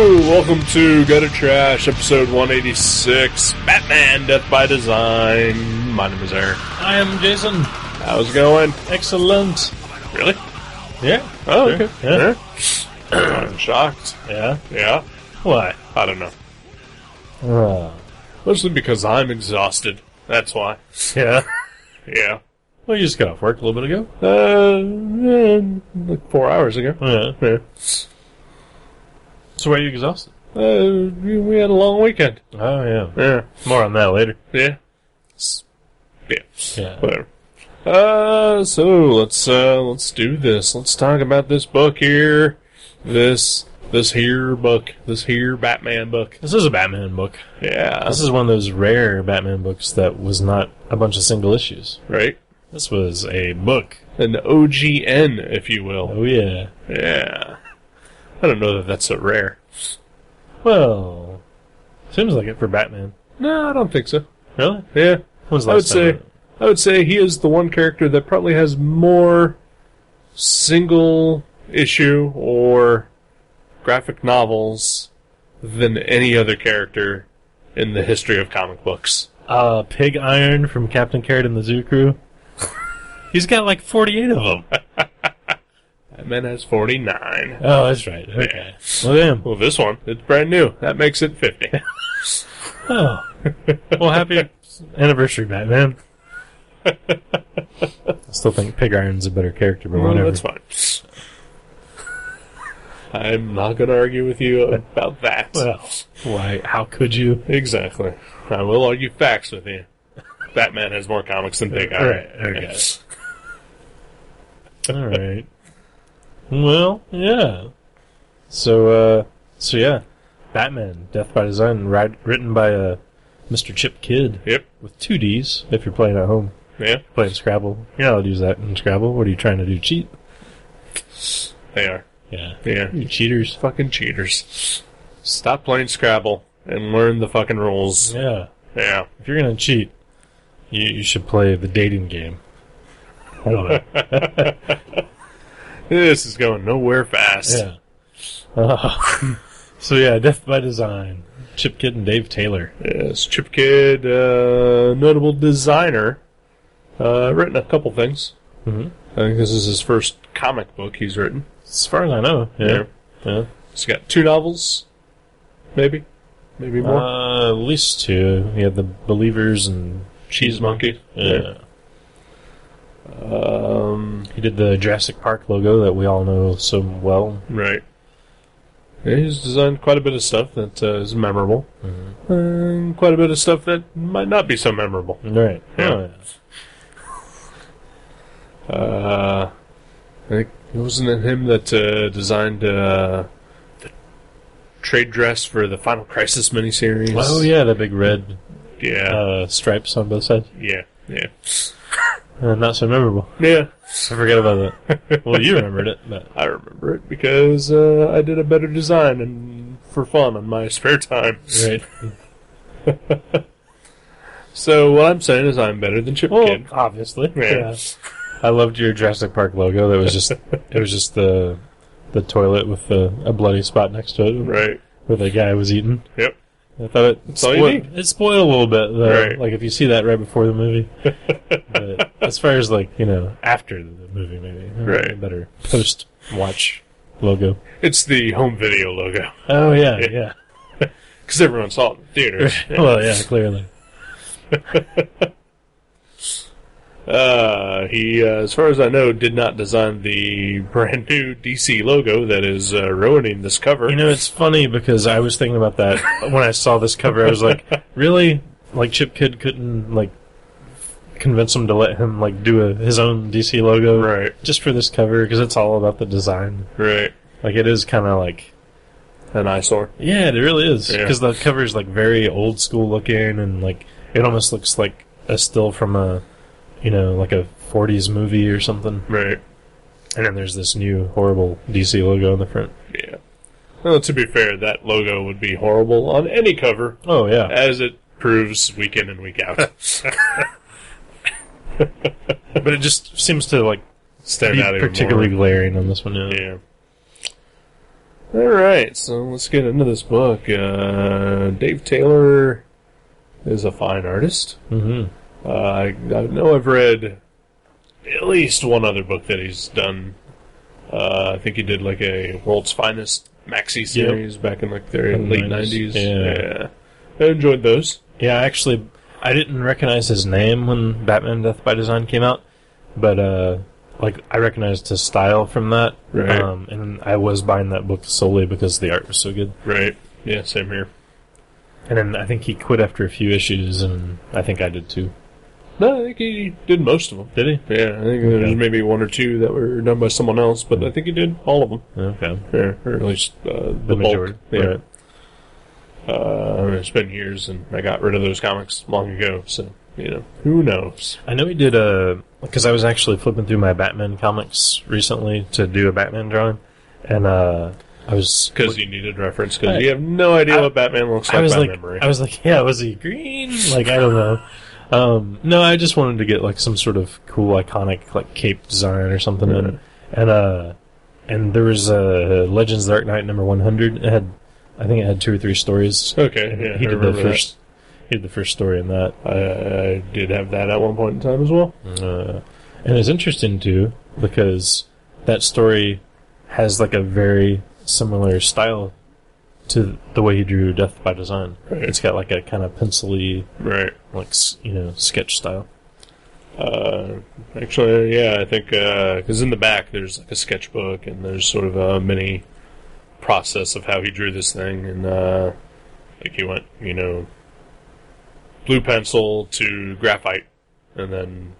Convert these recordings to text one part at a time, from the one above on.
Welcome to Gutter Trash, episode 186, Batman Death by Design. My name is Aaron. I am Jason. How's it going? Excellent. Really? Yeah. Oh, Sure. okay. Yeah. I'm shocked. Yeah. Yeah? Why? I don't know. Mostly because I'm exhausted. That's why. Yeah. Yeah. Well, you just got off work a little bit ago. Like 4 hours ago. Yeah. Yeah. So why are you exhausted? We had a long weekend. Oh, yeah. Yeah. More on that later. Yeah. Yeah. Yeah. Whatever. So let's do this. Let's talk about this book here. This here book. This here Batman book. This is a Batman book. Yeah. This is one of those rare Batman books that was not a bunch of single issues. Right. This was a book. An OGN, if you will. Oh, yeah. Yeah. I don't know that that's so rare. Well, seems like it for Batman. No, I don't think so. Really? Yeah. When's the I would last time? I would say he is the one character that probably has more single issue or graphic novels than any other character in the history of comic books. Pig Iron from Captain Carrot and the Zoo Crew. He's got like 48 of them. Batman has 49. Oh, that's right. Okay. Well, damn. Well, this one, it's brand new. That makes it 50. Oh. Well, happy anniversary, Batman. I still think Pig Iron's a better character, but Well, whatever. that's fine. I'm not going to argue with you about that. Well, why? How could you? Exactly. I will argue facts with you. Batman has more comics than Pig Iron. Right, okay. All right. Well, yeah. So yeah. Batman, Death by Design, written by Mr. Chip Kidd. Yep. With 2 Ds, if you're playing at home. Yeah, Playing Scrabble. You're not allowed to use that in Scrabble. What are you trying to do, cheat? they are. Yeah. Yeah. You cheaters. Fucking cheaters. Stop playing Scrabble and learn the fucking rules. Yeah. Yeah. If you're going to cheat, you should play the dating game. I don't know. This is going nowhere fast. Yeah. So yeah, Death by Design. Chip Kidd and Dave Taylor. Yes, Chip Kidd, notable designer, written a couple things. Mm-hmm. I think this is his first comic book he's written. As far as I know. Yeah. He's got 2 novels, maybe more. At least 2. He had The Believers and Cheese Monkey. Yeah. He did the Jurassic Park logo that we all know so well. Right. Yeah, he's designed quite a bit of stuff that is memorable. Mm-hmm. And quite a bit of stuff that might not be so memorable. Right. Yeah. Oh, I think wasn't it him that designed the trade dress for the Final Crisis miniseries? Oh yeah, the big red stripes on both sides. Yeah. Not so memorable. Yeah. I forget about that. Well, you remembered it, but I remember it because I did a better design and for fun on my spare time. right. So what I'm saying is I'm better than Chip Kidd. Obviously. Yeah. I loved your Jurassic Park logo. That was just it was just the toilet with a bloody spot next to it, Right. where the guy was eating. Yep. I thought That's all you need. it spoiled a little bit, though. Right. Like if you see that right before the movie. But as far as after the movie, maybe Right. better post-watch logo. It's the home video logo. Oh yeah. Because everyone saw it in theaters. Well, yeah, clearly. He, as far as I know, did not design the brand new DC logo that is ruining this cover. It's funny because I was thinking about that when I saw this cover. I was like, really? Like Chip Kidd couldn't convince him to let him do his own DC logo, Right. just for this cover, because it's all about the design. Right. It is kind of An eyesore. yeah, it really is, Yeah. because the cover is very old school looking, and it almost looks like a still from a a 40s movie or something. Right. And then there's this new horrible DC logo on the front. Yeah. Well, to be fair, that logo would be horrible on any cover, Oh yeah, as it proves week in and week out. but it just seems to Stand be out even particularly more. glaring on this one. Yeah. Yeah. All right, so let's get into this book. Dave Taylor is a fine artist. Mm-hmm. I know I've read at least one other book that he's done. I think he did like a World's Finest maxi series back in like the late 90s. Yeah. I enjoyed those. Yeah, actually, I didn't recognize his name when Batman Death by Design came out, but I recognized his style from that. Right. And I was buying that book solely because the art was so good. Right. Yeah, same here. And then I think he quit after a few issues, and I think I did too. No, I think he did most of them. Did he? Yeah, I think there's maybe one or two that were done by someone else, but I think he did all of them. Okay. Yeah, or at least the majority. Bulk. Yeah. Right. It's been years, and I got rid of those comics long ago, so, who knows? I know he did because I was actually flipping through my Batman comics recently to do a Batman drawing, and I was... Because you needed reference, because you have no idea what Batman looks like by memory. I was like, yeah, was he green? Like, I don't know. No, I just wanted to get like some sort of cool, iconic like cape design or something. Yeah. And there was Legends of the Dark Knight number 100. I think it had 2 or 3 stories. Okay, yeah, he did the first story in that. I did have that at one point in time as well. And it's interesting too because that story has like a very similar style to the way he drew Death by Design. Right. It's got like a kind of pencil-y, right, like sketch style. Actually, yeah, I think because in the back there's like a sketchbook and there's sort of a mini process of how he drew this thing, and like he went, blue pencil to graphite, and then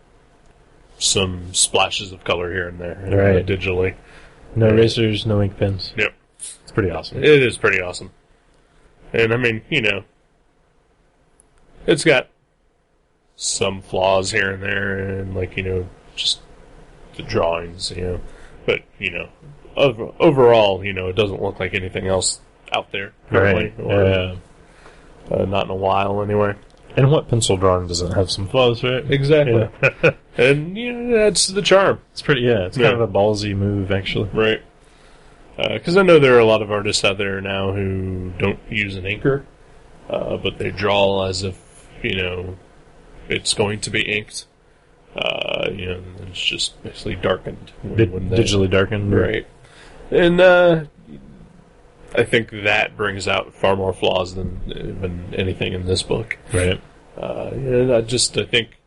some splashes of color here and there, right, digitally. No erasers, no ink pens. Yep. It's pretty awesome. It is pretty awesome. And I mean, it's got some flaws here and there, and like, just the drawings, but, overall, it doesn't look like anything else out there, right? Or, not in a while, anyway. And what pencil drawing doesn't have some flaws, right? Exactly. Yeah. And, that's the charm. It's pretty, it's kind of a ballsy move, actually. Right. Because I know there are a lot of artists out there now who don't use an inker, but they draw as if, it's going to be inked. It's just basically darkened. Digitally darkened. Right. And I think that brings out far more flaws than even anything in this book. Right. I think,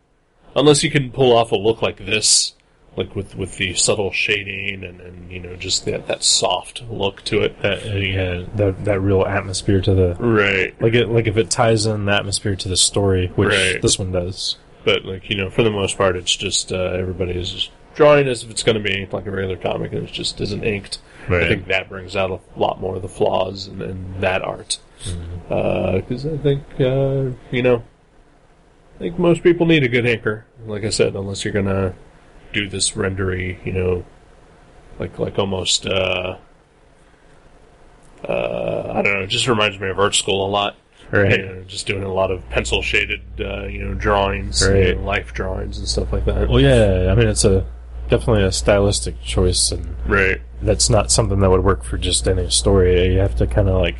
unless you can pull off a look like this, like with the subtle shading and just that soft look to it, that real atmosphere to the right, like if it ties in the atmosphere to the story, which right, this one does. But for the most part, it's just everybody is just drawing as if it's going to be like a regular comic, and it just isn't inked. Right. I think that brings out a lot more of the flaws in that art, because I think I think most people need a good inker. Like I said, unless you're gonna do this rendery, like almost, I don't know, it just reminds me of art school a lot. Right. Just doing a lot of pencil shaded, drawings, right, life drawings and stuff like that. Well, yeah, I mean, it's definitely a stylistic choice, and right, that's not something that would work for just any story. You have to kind of like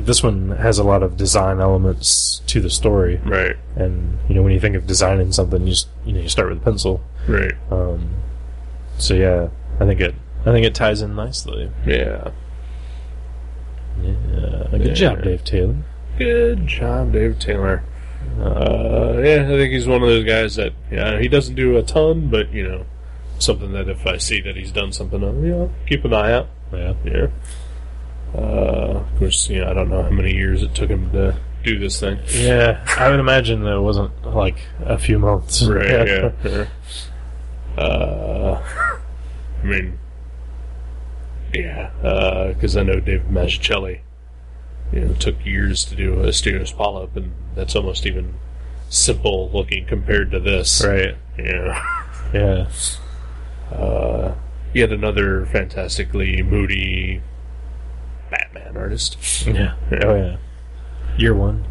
this one has a lot of design elements to the story, right? And when you think of designing something, you start with a pencil, right? So yeah, I think it ties in nicely. Yeah. Yeah. Good job, Dave Taylor. Good job, Dave Taylor. I think he's one of those guys that he doesn't do a ton, but something that if I see that he's done something, I'll keep an eye out. Yeah. Yeah. Of course, I don't know how many years it took him to do this thing. Yeah, I would imagine that it wasn't like a few months. Right, yeah. I mean, because I know David Mazzucchelli, took years to do Asterios Polyp, and that's almost even simple looking compared to this. Right. Yeah. Yeah. Yet another fantastically moody Batman artist. Yeah. Oh yeah. Year one.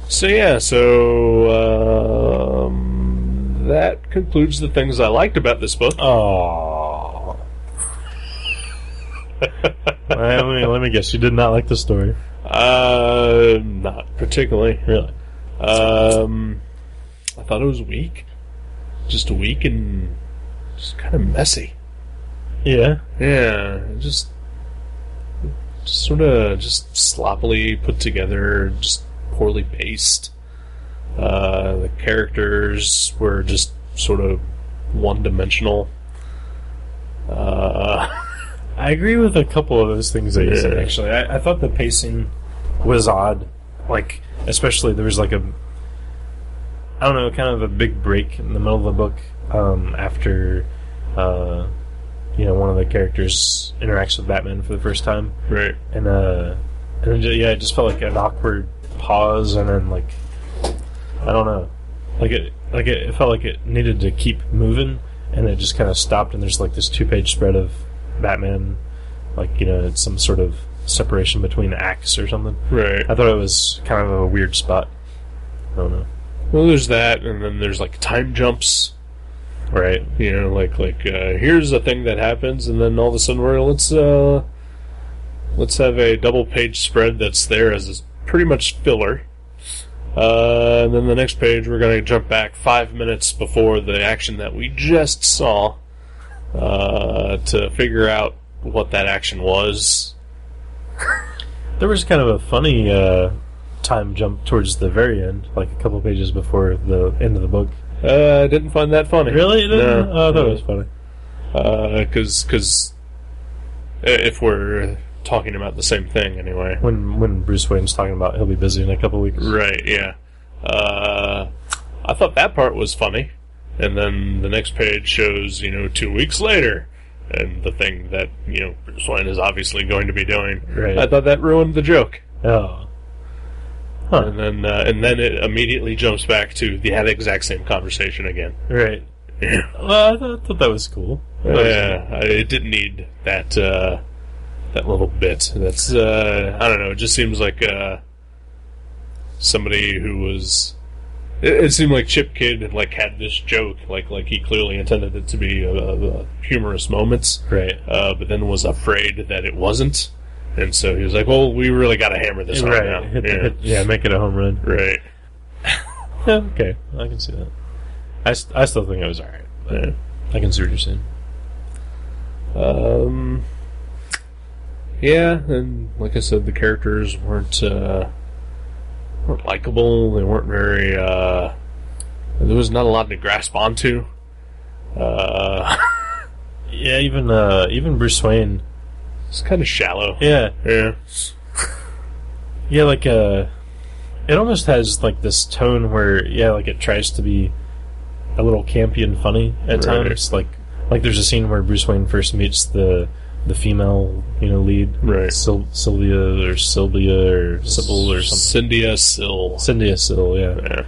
Yeah. So that concludes the things I liked about this book. Oh. Let me guess. You did not like the story. Not particularly. Really? I thought it was weak. Just weak and just kind of messy. Yeah. Yeah, just sort of just sloppily put together, just poorly paced. The characters were just sort of one-dimensional. I agree with a couple of those things that you said, actually. I thought the pacing was odd. Like, especially there was like a, I don't know, kind of a big break in the middle of the book after, one of the characters interacts with Batman for the first time. Right. And it just felt like an awkward pause, and then, like, I don't know. It felt like it needed to keep moving, and it just kind of stopped, and there's like this 2-page spread of Batman, like, it's some sort of separation between acts or something. Right. I thought it was kind of a weird spot. I don't know. Well, there's that, and then there's like time jumps. Right. Here's a thing that happens, and then all of a sudden let's have a double-page spread that's there as pretty much filler. And then the next page, we're going to jump back 5 minutes before the action that we just saw to figure out what that action was. There was kind of a funny time jump towards the very end, like a couple pages before the end of the book. I didn't find that funny. Really? No. Oh, I thought it was funny. Because if we're talking about the same thing anyway. When Bruce Wayne's talking about he'll be busy in a couple weeks. Right, yeah. I thought that part was funny. And then the next page shows, 2 weeks later, and the thing that, Bruce Wayne is obviously going to be doing. Right. I thought that ruined the joke. Oh. Huh. And then it immediately jumps back to that exact same conversation again. Right. Yeah. Well, I thought that was cool. It didn't need that little bit. That's I don't know. It just seems like somebody who was. It seemed like Chip Kid had this joke, like he clearly intended it to be humorous moments, right? But then was afraid that it wasn't, and so he was like, "Well, we really got to hammer this home now." Make it a home run, right? Yeah, okay, I can see that. I still think it was alright. Yeah. I can see what you're saying. Yeah, and like I said, the characters weren't likable. They weren't very. There was not a lot to grasp onto. Yeah, even Bruce Wayne. It's kind of shallow. Yeah. Yeah. Yeah, it almost has like this tone where it tries to be a little campy and funny at times. Like there's a scene where Bruce Wayne first meets the female, lead, right? Sylvia or Sybil or something. Cyndia Sil, yeah.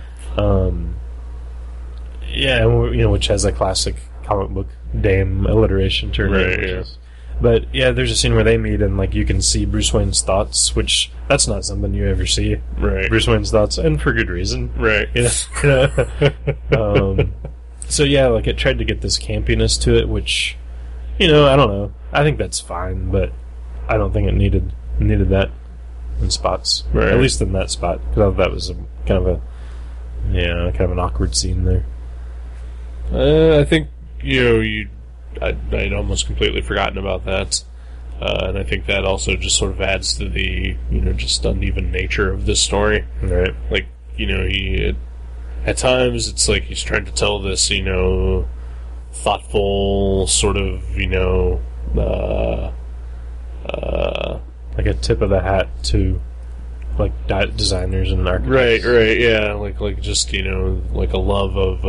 Which has a classic comic book dame alliteration to her name. Right, yeah. But there's a scene where they meet and you can see Bruce Wayne's thoughts, which that's not something you ever see. Right. Bruce Wayne's thoughts, and for good reason. Right. So it tried to get this campiness to it, which, I don't know. I think that's fine, but I don't think it needed that in spots. Right. At least in that spot, because I thought that was kind of an awkward scene there. I think I'd almost completely forgotten about that, and I think that also just sort of adds to the just uneven nature of this story. Right. He at times it's like he's trying to tell this thoughtful sort of like a tip of the hat to designers and architects. Right, yeah, like just like a love of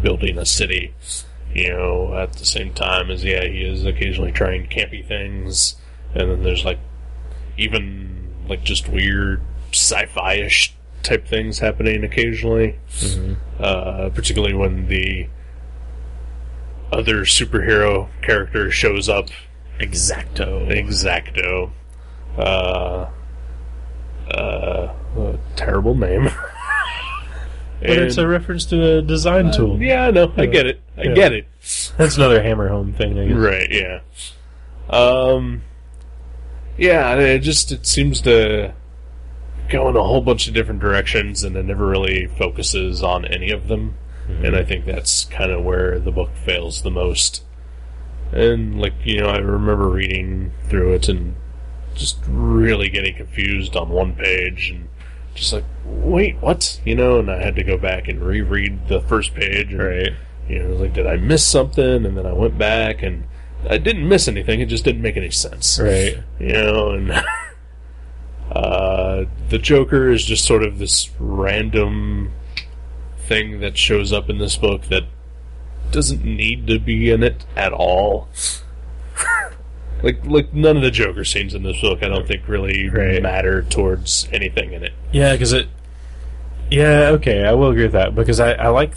building a city. At the same time as he is occasionally trying campy things, and then there's even just weird sci-fi-ish type things happening occasionally. Mm-hmm. Particularly when the other superhero character shows up. Exacto. Terrible name. But it's a reference to a design tool. Yeah, I know. I get it. I get it. That's another Hammer Home thing, I guess. Right, yeah. Yeah, it seems to go in a whole bunch of different directions, and it never really focuses on any of them. Mm-hmm. And I think that's kind of where the book fails the most. And, like, I remember reading through it and just really getting confused on one page and just like, wait, what? And I had to go back and reread the first page. And, right. Like, did I miss something? And then I went back and I didn't miss anything. It just didn't make any sense. Right. And the Joker is just sort of this random thing that shows up in this book that doesn't need to be in it at all. like none of the Joker scenes in this book I don't think really matter towards anything in it. Yeah, because yeah, okay, I will agree with that, because I like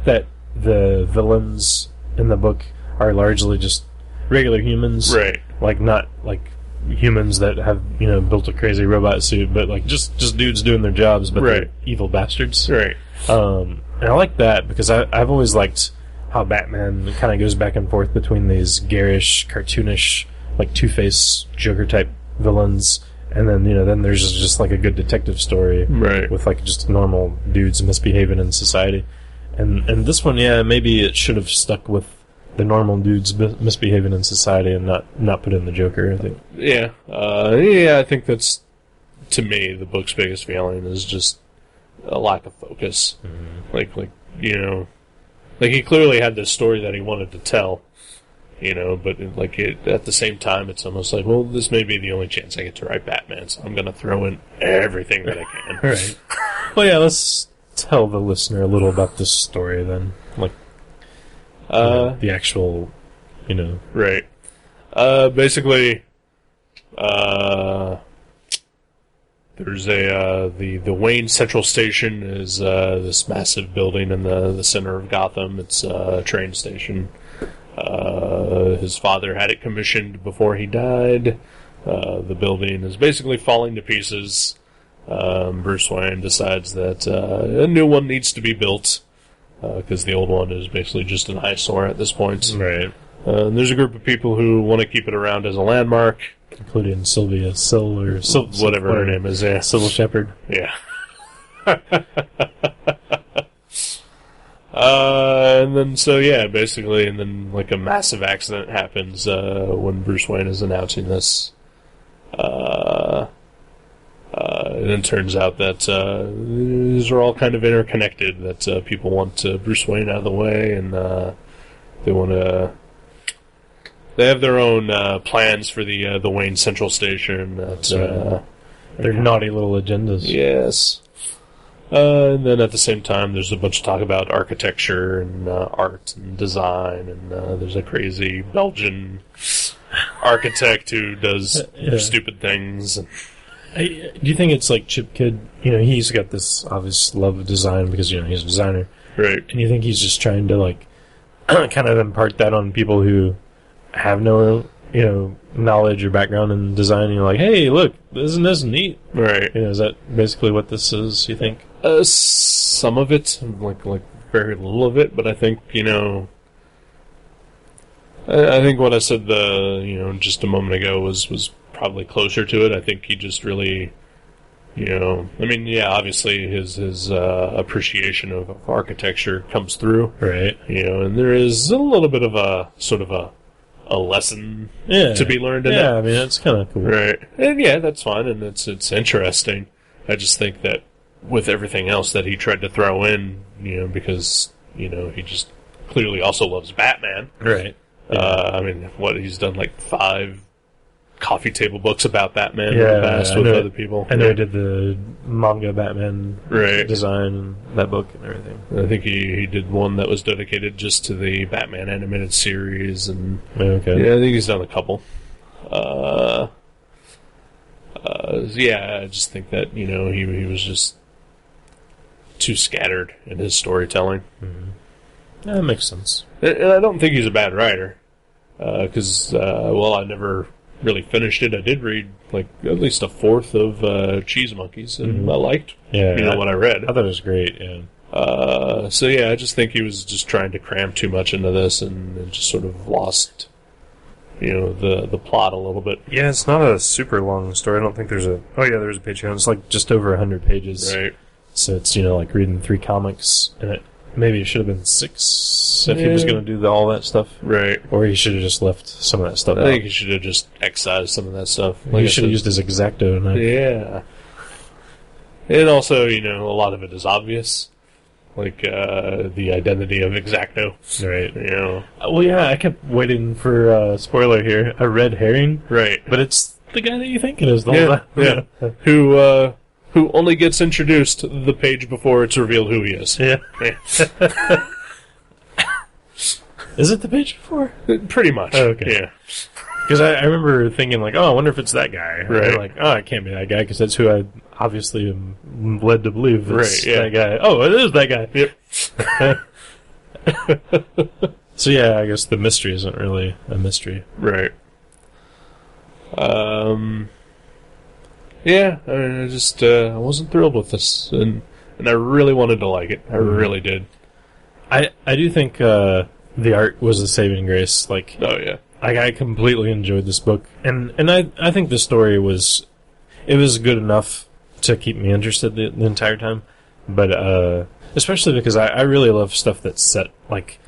that the villains in the book are largely just regular humans. Right. Like, not like humans that have, built a crazy robot suit, but like just dudes doing their jobs, but they're evil bastards. Right. And I like that because I've always liked how Batman kind of goes back and forth between these garish, cartoonish, like Two-Face Joker type villains, and then then there's just like a good detective story, right, with like just normal dudes misbehaving in society. And this one, yeah, maybe it should have stuck with the normal dudes misbehaving in society and not put in the Joker, I think. Yeah, I think that's, to me, the book's biggest failing is just a lack of focus. Mm-hmm. Like he clearly had this story that he wanted to tell, but at the same time, it's almost like, well, this may be the only chance I get to write Batman, so I'm going to throw in everything that I can. Right. Well, yeah, let's tell the listener a little about this story then. Like, the actual, Right. Basically, there's the Wayne Central Station is this massive building in the center of Gotham. It's a train station. His father had it commissioned before he died. The building is basically falling to pieces. Bruce Wayne decides that a new one needs to be built because the old one is basically just an eyesore at this point. Right. And there's a group of people who want to keep it around as a landmark, including Sylvia Syl, or whatever her name is. Yeah, Sybil Shepherd. Yeah. And then basically, and then like a massive accident happens when Bruce Wayne is announcing this. And it turns out that these are all kind of interconnected, that people want Bruce Wayne out of the way, and they want to... They have their own plans for the Wayne Central Station. Their naughty little agendas. Yes. And then at the same time, there's a bunch of talk about architecture and art and design, and there's a crazy Belgian architect who does stupid things. Do you think it's like Chip Kidd? He's got this obvious love of design because, he's a designer. Right. And you think he's just trying to, like, kind of impart that on people who have no, knowledge or background in design? You're like, hey, look, isn't this neat? Right. Is that basically what this is, you think? Some of it, like very little of it, but I think, I think what I said just a moment ago was probably closer to it. I think he just really, obviously his appreciation of architecture comes through. Right. And there is a little bit of a sort of a lesson to be learned in it. Yeah, I mean, that's kind of cool. Right. And that's fine, and it's interesting. I just think that with everything else that he tried to throw in, because, he just clearly also loves Batman. Right. Yeah. He's done like 5 coffee table books about Batman in the past with other people. I know he did the manga Batman design in that book and everything. I think he did one that was dedicated just to the Batman animated series, and okay. I think he's done a couple. I just think that he was just too scattered in his storytelling. Mm-hmm. Yeah, that makes sense. And I don't think he's a bad writer, because I never really finished it. I did read like at least a fourth of Cheese Monkeys, and I liked what I read. I thought it was great. Yeah. I just think he was just trying to cram too much into this, and just sort of lost the plot a little bit. Yeah, it's not a super long story. I don't think there's a... Oh, yeah, there's a page count. It's like just over 100 pages. Right. So it's, like reading 3 comics, and maybe it should have been 6 if he was going to do all that stuff. Right. Or he should have just left some of that stuff out. I think he should have just excised some of that stuff. He should have used his X-Acto knife. Yeah. And also, a lot of it is obvious. Like, the identity of X-Acto. Right. Well, yeah, I kept waiting for, spoiler here, a red herring. Right. But it's the guy that you think it is the whole time. Yeah. Who only gets introduced the page before it's revealed who he is. Yeah. Is it the page before? Pretty much. Oh, okay. Yeah. Because I remember thinking, like, I wonder if it's that guy. Right. And like, it can't be that guy, because that's who I obviously am led to believe it's that guy. Oh, it is that guy. Yep. So, yeah, I guess the mystery isn't really a mystery. Right. Yeah, I wasn't thrilled with this, and I really wanted to like it. I really did. I do think the art was a saving grace. Like, oh yeah, I completely enjoyed this book, and I think the story was good enough to keep me interested the entire time. But especially because I really love stuff that's set like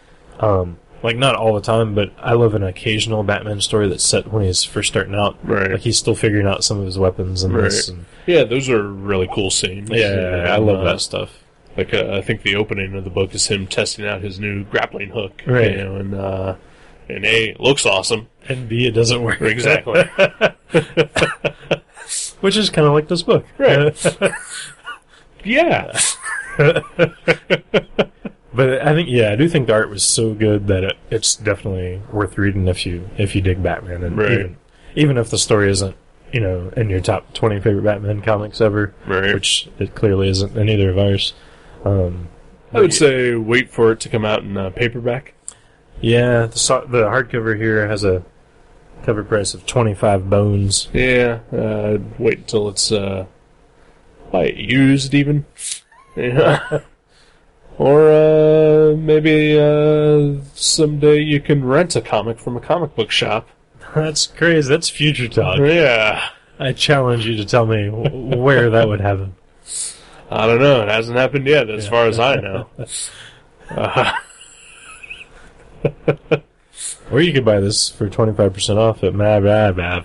not all the time, but I love an occasional Batman story that's set when he's first starting out. Right. Like he's still figuring out some of his weapons and this. And, yeah, those are really cool scenes. Yeah, I love that stuff. Like, I think the opening of the book is him testing out his new grappling hook. Right. And A, it looks awesome. And B, it doesn't work. Exactly. Which is kind of like this book. Right. Yeah. But I do think the art was so good that it's definitely worth reading if you dig Batman, and even if the story isn't in your top 20 favorite Batman comics ever, which it clearly isn't in either of ours. I would say wait for it to come out in paperback. Yeah, the hardcover here has a cover price of 25 bones. Yeah, wait until it's buy it used even. Yeah. Or maybe someday you can rent a comic from a comic book shop. That's crazy. That's future talk. Yeah. I challenge you to tell me where that would happen. I don't know. It hasn't happened yet, as far as I know. Or you could buy this for 25% off at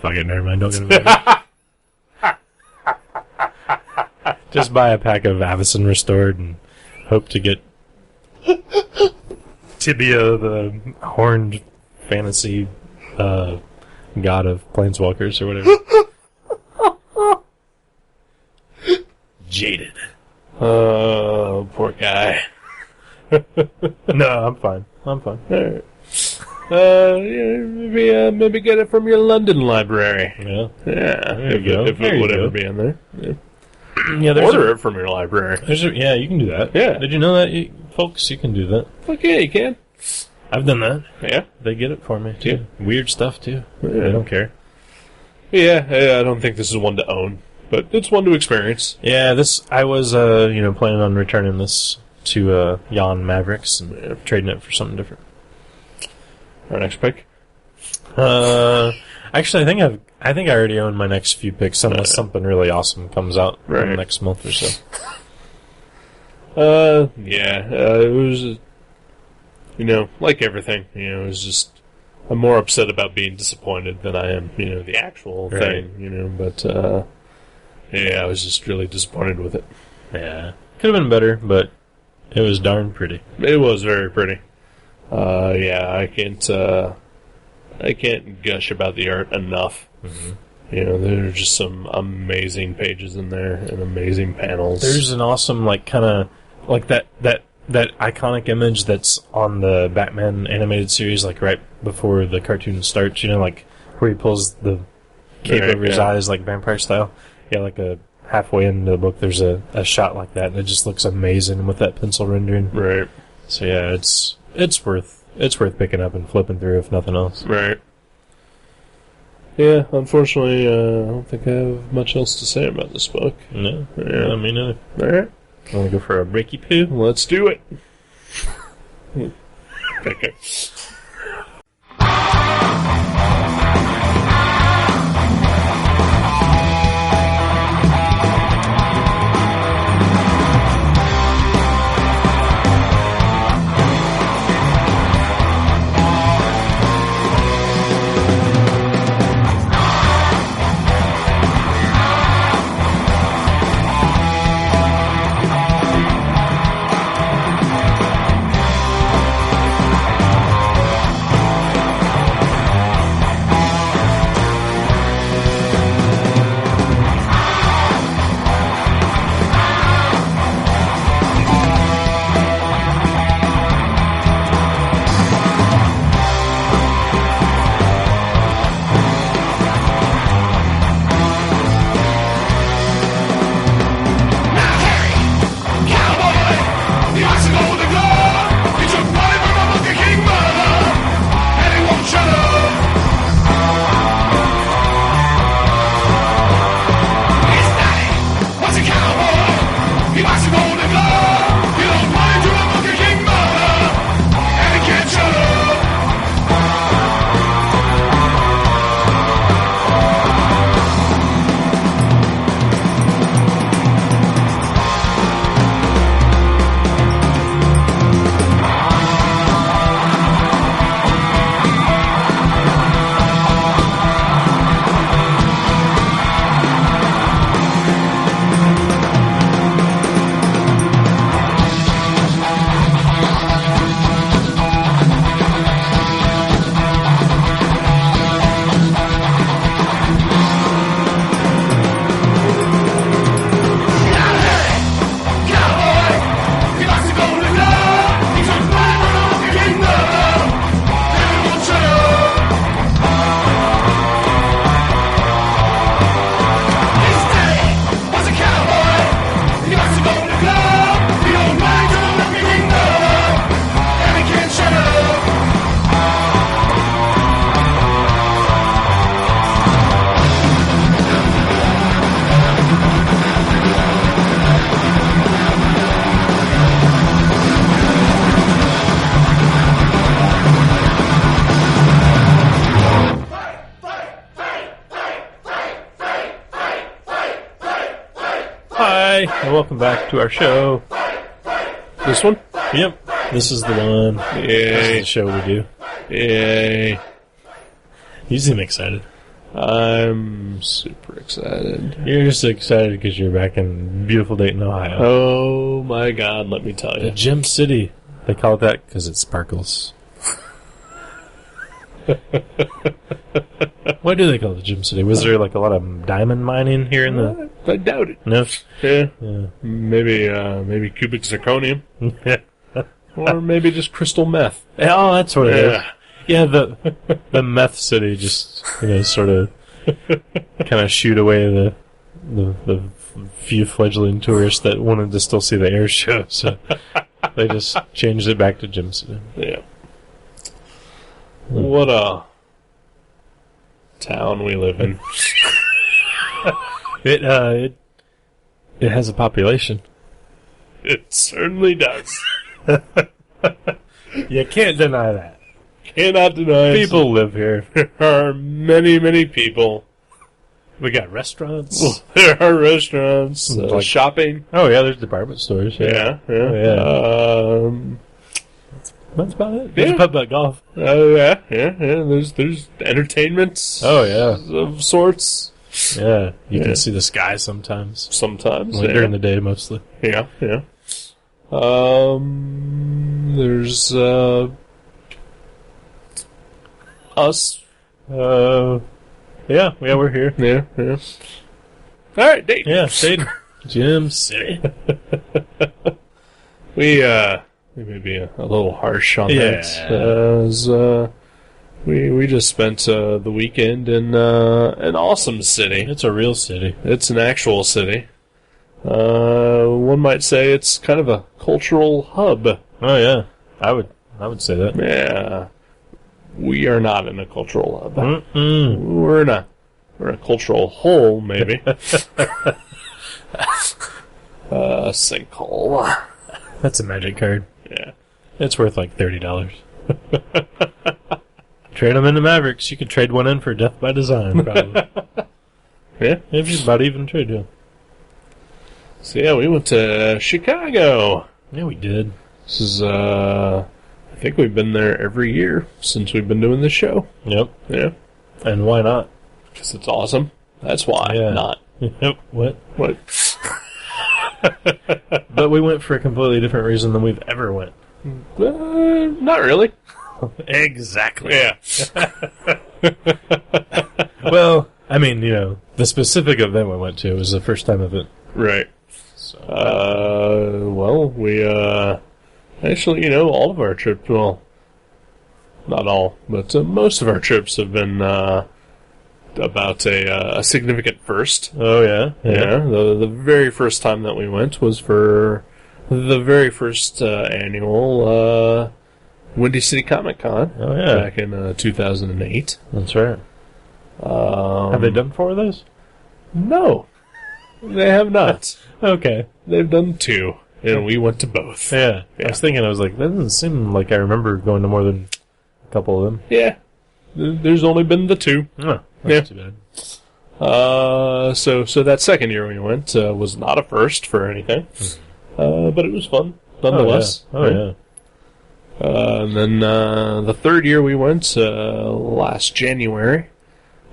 fucking never mind. Don't get it. Just buy a pack of Avacyn Restored and hope to get Tibia, the horned fantasy god of planeswalkers or whatever. Jaded. Oh, poor guy. No, I'm fine. All right. Maybe get it from your London library. Yeah. Yeah. There you go. If it would ever be in there. Yeah. Yeah, Order it from your library. Yeah, you can do that. Yeah. Did you know that, folks? You can do that. Fuck yeah, you can. I've done that. Yeah. They get it for me, too. Yeah. Weird stuff, too. Yeah. They don't care. Yeah, I don't think this is one to own, but it's one to experience. Yeah, I was, planning on returning this to Yon Mavericks and trading it for something different. Our next pick? Actually, I think I already own my next few picks unless something really awesome comes out in the next month or so. It was, like everything, it was just, I'm more upset about being disappointed than I am, the actual thing, but, I was just really disappointed with it. Yeah. Could have been better, but it was darn pretty. It was very pretty. I can't gush about the art enough. Mm-hmm. There are just some amazing pages in there and amazing panels. There's an awesome, kind of, that iconic image that's on the Batman animated series, right before the cartoon starts, where he pulls the cape over his eyes, vampire style. Yeah, halfway into the book, there's a shot like that, and it just looks amazing with that pencil rendering. Right. So yeah, it's worth picking up and flipping through, if nothing else. Right. Yeah, unfortunately, I don't think I have much else to say about this book. No, I mean, All right. Want to go for a breaky poo? Let's do it. Okay. Hi, and welcome back to our show. This one? Yep, this is the one. This is Yay. the show we do. Yay. You seem excited. I'm super excited. You're just excited because you're back in beautiful Dayton, Ohio. Oh my god, let me tell The you. Gem City. They call it that because it sparkles. Why do they call it the Gem City? Was there like a lot of diamond mining here in the... I doubt it. No? Yeah. Yeah. Maybe cubic zirconium. Or maybe just crystal meth. Oh, that's what it is. Yeah. Yeah, the meth city just, sort of kind of shoot away the few fledgling tourists that wanted to still see the air show, so they just changed it back to Gem City. Yeah. What a town we live in. It has a population. It certainly does. You can't deny that. Cannot deny it. People live here. There are many, many people. We got restaurants. Well, there are restaurants, Like- shopping. Oh yeah, there's department stores. Yeah, yeah. Oh, that's about it. There's Yeah. a pub at golf. Yeah. There's entertainment. Oh yeah, Of sorts. yeah. You Yeah. can see the sky sometimes. Sometimes. Like yeah. during the day, mostly. Yeah. There's us. Yeah, we're here. Yeah. All right, Dave. Yeah, Dayton. Gem City. We may be a little harsh on Yeah. that. As we just spent the weekend in an awesome city. It's a real city. It's an actual city. One might say it's kind of a cultural hub. Oh yeah, I would say that. Yeah, we are not in a cultural hub. Mm-mm. We're in a cultural hole, maybe. Sinkhole. That's a magic card. Yeah. It's worth like $30. Trade them into Mavericks. You could trade one in for Death by Design, probably. Yeah. If you about even trade, yeah. So yeah, we went to Chicago. Yeah, we did. This is I think we've been there every year since we've been doing this show. Yep. Yeah. And why not? Because it's awesome. That's why. Yeah. Not. Yep. What? What? But we went for a completely different reason than we've ever went. Not really. Exactly. Yeah. Well, I mean, the specific event we went to was the first time event. Right. So, Well, we, actually, all of our trips, well, not all, but most of our trips have been, about a significant first. oh yeah. Yeah. The very first time that we went was for the very first, annual, Windy City Comic Con. Oh yeah. Back in, 2008. That's right. Have they done 4 of those? No. They have not. Okay. They've done 2, and we went to both. Yeah. Yeah. I was thinking, that doesn't seem like I remember going to more than a couple of them. Yeah. There's only been the 2. Oh, that's Yeah. too bad. So that second year we went was not a first for anything, but it was fun nonetheless. Oh yeah. And then the third year we went last January.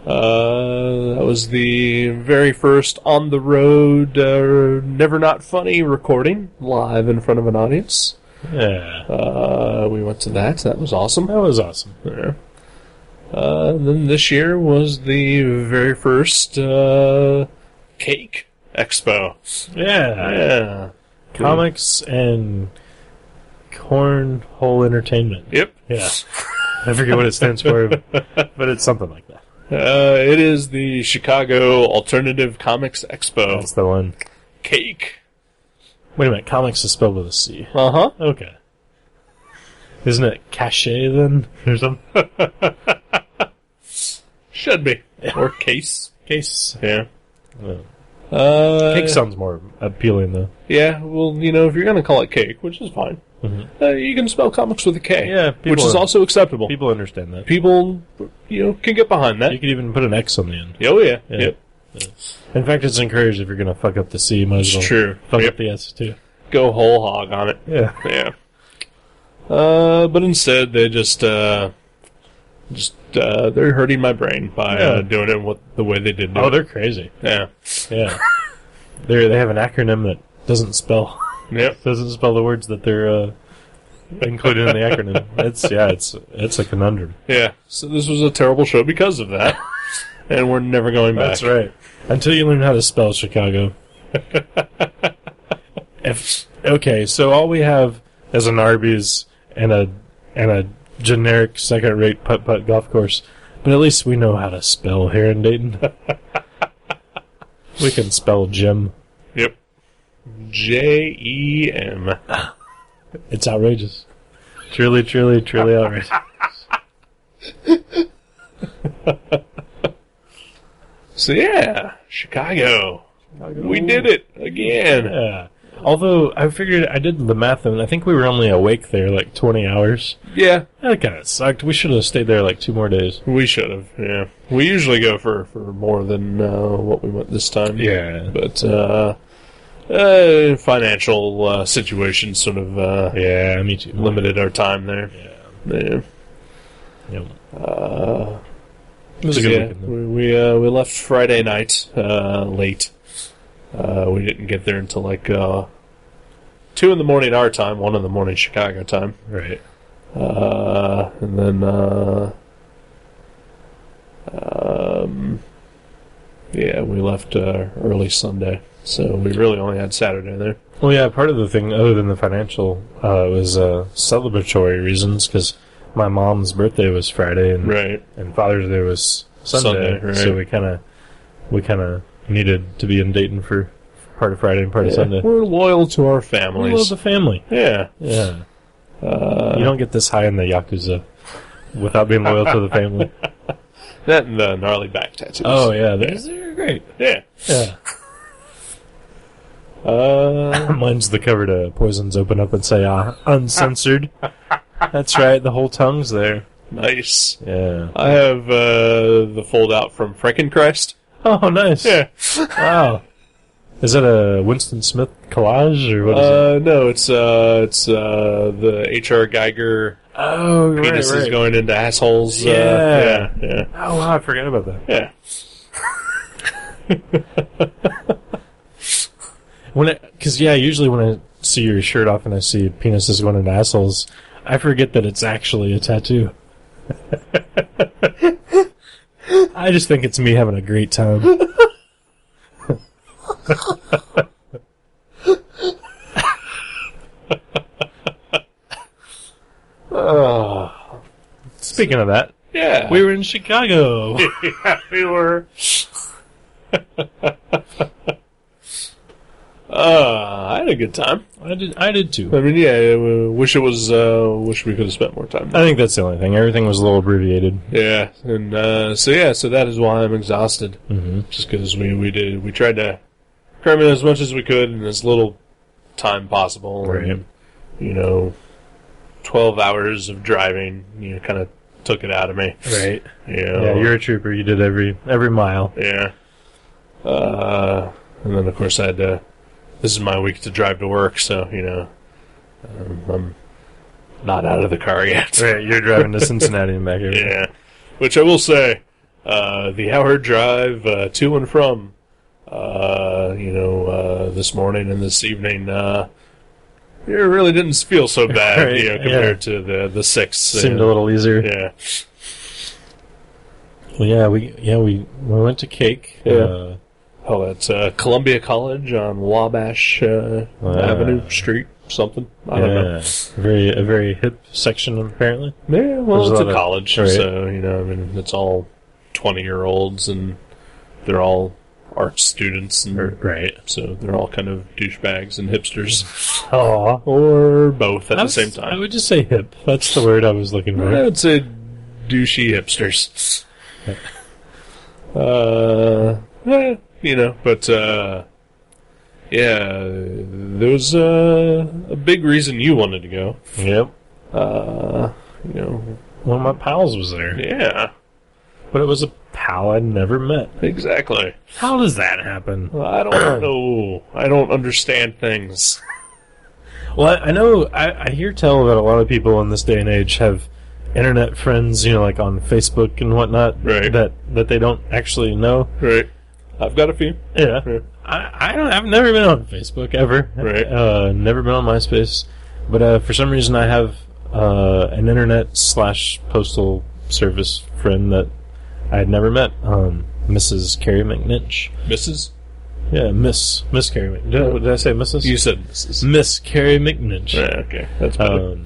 That was the very first on the road, Never Not Funny recording live in front of an audience. Yeah. We went to that. That was awesome. That was awesome. Yeah. Then this year was the very first Cake Expo. Yeah. Yeah. Comics and Cornhole Entertainment. Yep. Yeah. I forget what it stands for, but it's something like that. It is the Chicago Alternative Comics Expo. That's the one. Cake. Wait a minute, comics is spelled with a C. Uh-huh. Okay. Isn't it cachet then? Or something? Should be. Or case. Case. Yeah. Yeah. Cake sounds more appealing though. Yeah, well, if you're going to call it cake, which is fine, you can spell comics with a K. Yeah, which is also acceptable. People understand that. People, can get behind that. You could even put an X on the end. Oh, yeah. Yeah. Yep. In fact, it's encouraged if you're going to fuck up the C, you might as well True. fuck Yep. up the S too. Go whole hog on it. Yeah. Yeah. But instead, they they're hurting my brain by doing it the way they did. They're crazy. Yeah. Yeah. They have an acronym that doesn't spell. Yep. Doesn't spell the words that they're included in the acronym. It's a conundrum. Yeah. So this was a terrible show because of that, and we're never going back. That's right. Until you learn how to spell Chicago. Okay, so all we have is an Arby's and a generic second-rate putt-putt golf course, but at least we know how to spell here in Dayton. We can spell gym. Yep. Jem. It's outrageous. Truly, truly, truly outrageous. So yeah, Chicago. We did it again. Yeah. Although, I figured, I did the math, and I think we were only awake there like 20 hours. Yeah. That kind of sucked. We should have stayed there like 2 more days. We should have, yeah. We usually go for more than what we went this time. Yeah. But financial situation sort of Yeah, me too. limited our time there. Yeah. Yeah. Yep. It was a good weekend, though. we left Friday night late. We didn't get there until like 2 in the morning our time, 1 in the morning Chicago time. Right. And then we left early Sunday, so we really only had Saturday there. Well, yeah, part of the thing, other than the financial, was celebratory reasons, because my mom's birthday was Friday, and Right. and Father's Day was Sunday, right. so we kind of needed to be in Dayton for part of Friday and part of Sunday. We're loyal to our We families. love the family. Yeah. Yeah. You don't get this high in the Yakuza without being loyal to the family. That and the gnarly back tattoos. Oh, yeah, they're great. Yeah. Yeah. Mine's the cover to Poison's Open Up and Say uncensored. That's right, the whole tongue's there. Nice. Yeah. I have the fold out from Frankenchrist. Oh, nice. Yeah. Wow. Is that a Winston Smith collage, or what is it? No, it's the H.R. Geiger Oh, penis is going into assholes. Yeah. Yeah. Oh, wow, I forgot about that. Yeah. Usually when I see your shirt off and I see penises going into assholes, I forget that it's actually a tattoo. I just think it's me having a great time. Speaking of that, Yeah. we were in Chicago. Yeah, we were. I had a good time. I did too. I mean, yeah, wish we could have spent more time there. I think that's the only thing. Everything was a little abbreviated. Yeah, and so that is why I'm exhausted. Mm-hmm. Just because we tried to cram in as much as we could in as little time possible. Right. And, 12 hours of driving, kind of took it out of me. Right. Yeah, you're a trooper. You did every mile. Yeah. And then, of course, I had to... This is my week to drive to work, so, I'm not out of the car yet. Right, you're driving to Cincinnati and back here. Yeah. Which I will say, the hour drive to and from, this morning and this evening, it really didn't feel so bad, Right, compared to the 6. Seemed a little easier. Yeah. Well, we went to Cake. Yeah. That's Columbia College on Wabash Avenue Street, something. I don't know. A very hip section, apparently. Yeah, well, There's it's a a lot of- college, right. so, it's all 20-year-olds, and they're all art students, and Right. so they're all kind of douchebags and hipsters. Aw. Or both at the same I time. would just say hip. That's the word I was looking for. I would say douchey hipsters. There was a big reason you wanted to go. Yep. Uh, One of my pals was there. Yeah. But it was a pal pal I'd never met. Exactly. How does that happen? I don't know. I don't understand things. Well, I know, I hear tell that a lot of people in this day and age have internet friends, like on Facebook and whatnot, Right. that they don't actually know. Right. I've got a few. Yeah. Yeah. I've never been on Facebook ever. Right. Never been on MySpace. But for some reason I have an internet/postal service friend that I had never met, Mrs. Carrie McNinch. Mrs.? Yeah, Miss Carrie McNinch. Did I say Mrs.? You said Mrs. Miss Carrie McNinch. Yeah, okay. That's better.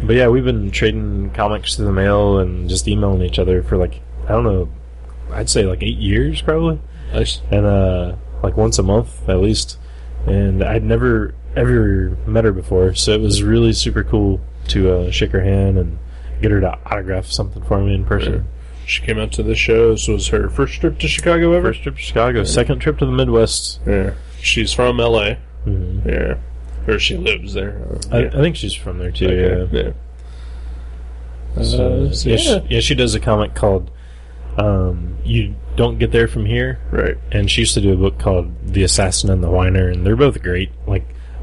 But yeah, we've been trading comics through the mail and just emailing each other for I don't know, I'd say 8 years probably. Nice. And once a month at least. And I'd never ever met her before, so it was really super cool to shake her hand and get her to autograph something for me in person. Yeah. She came out to the show. This was her first trip to Chicago ever? First trip to Chicago, second trip to the Midwest. Yeah. She's from L.A. Mm-hmm. Yeah. Or she lives there. I think she's from there too, Okay. Yeah. So she does a comic called You Don't Get There From Here. Right. And she used to do a book called The Assassin and the Whiner, and they're both great,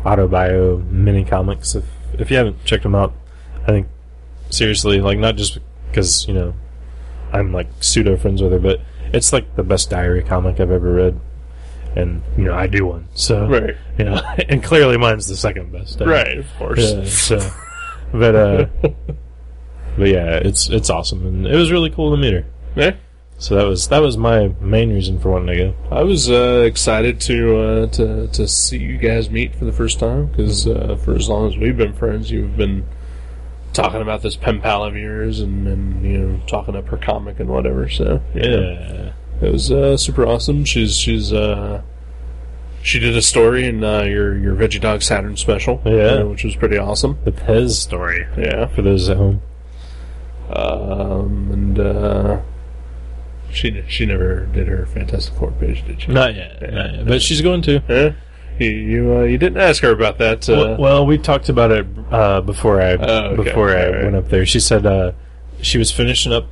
autobio mini comics. If you haven't checked them out, I think, seriously, not just because, I'm pseudo friends with her, but it's the best diary comic I've ever read. And, I do one. So, Right. And clearly mine's the second best. Right, of course. Yeah, so, but yeah, it's awesome. And it was really cool to meet her. Yeah. So that was my main reason for wanting to go. I was excited to see you guys meet for the first time, because for as long as we've been friends, you've been talking about this pen pal of yours and talking up her comic and whatever. So Yeah. it was super awesome. She did a story in your Veggie Dog Saturn special, Yeah. which was pretty awesome. The Pez story, Yeah, for those at home. and she never did her Fantastic Four page, did she? Not yet. But she's going to. Yeah. You didn't ask her about that. Well, we talked about it before I okay. before I Alright. went up there. She said she was finishing up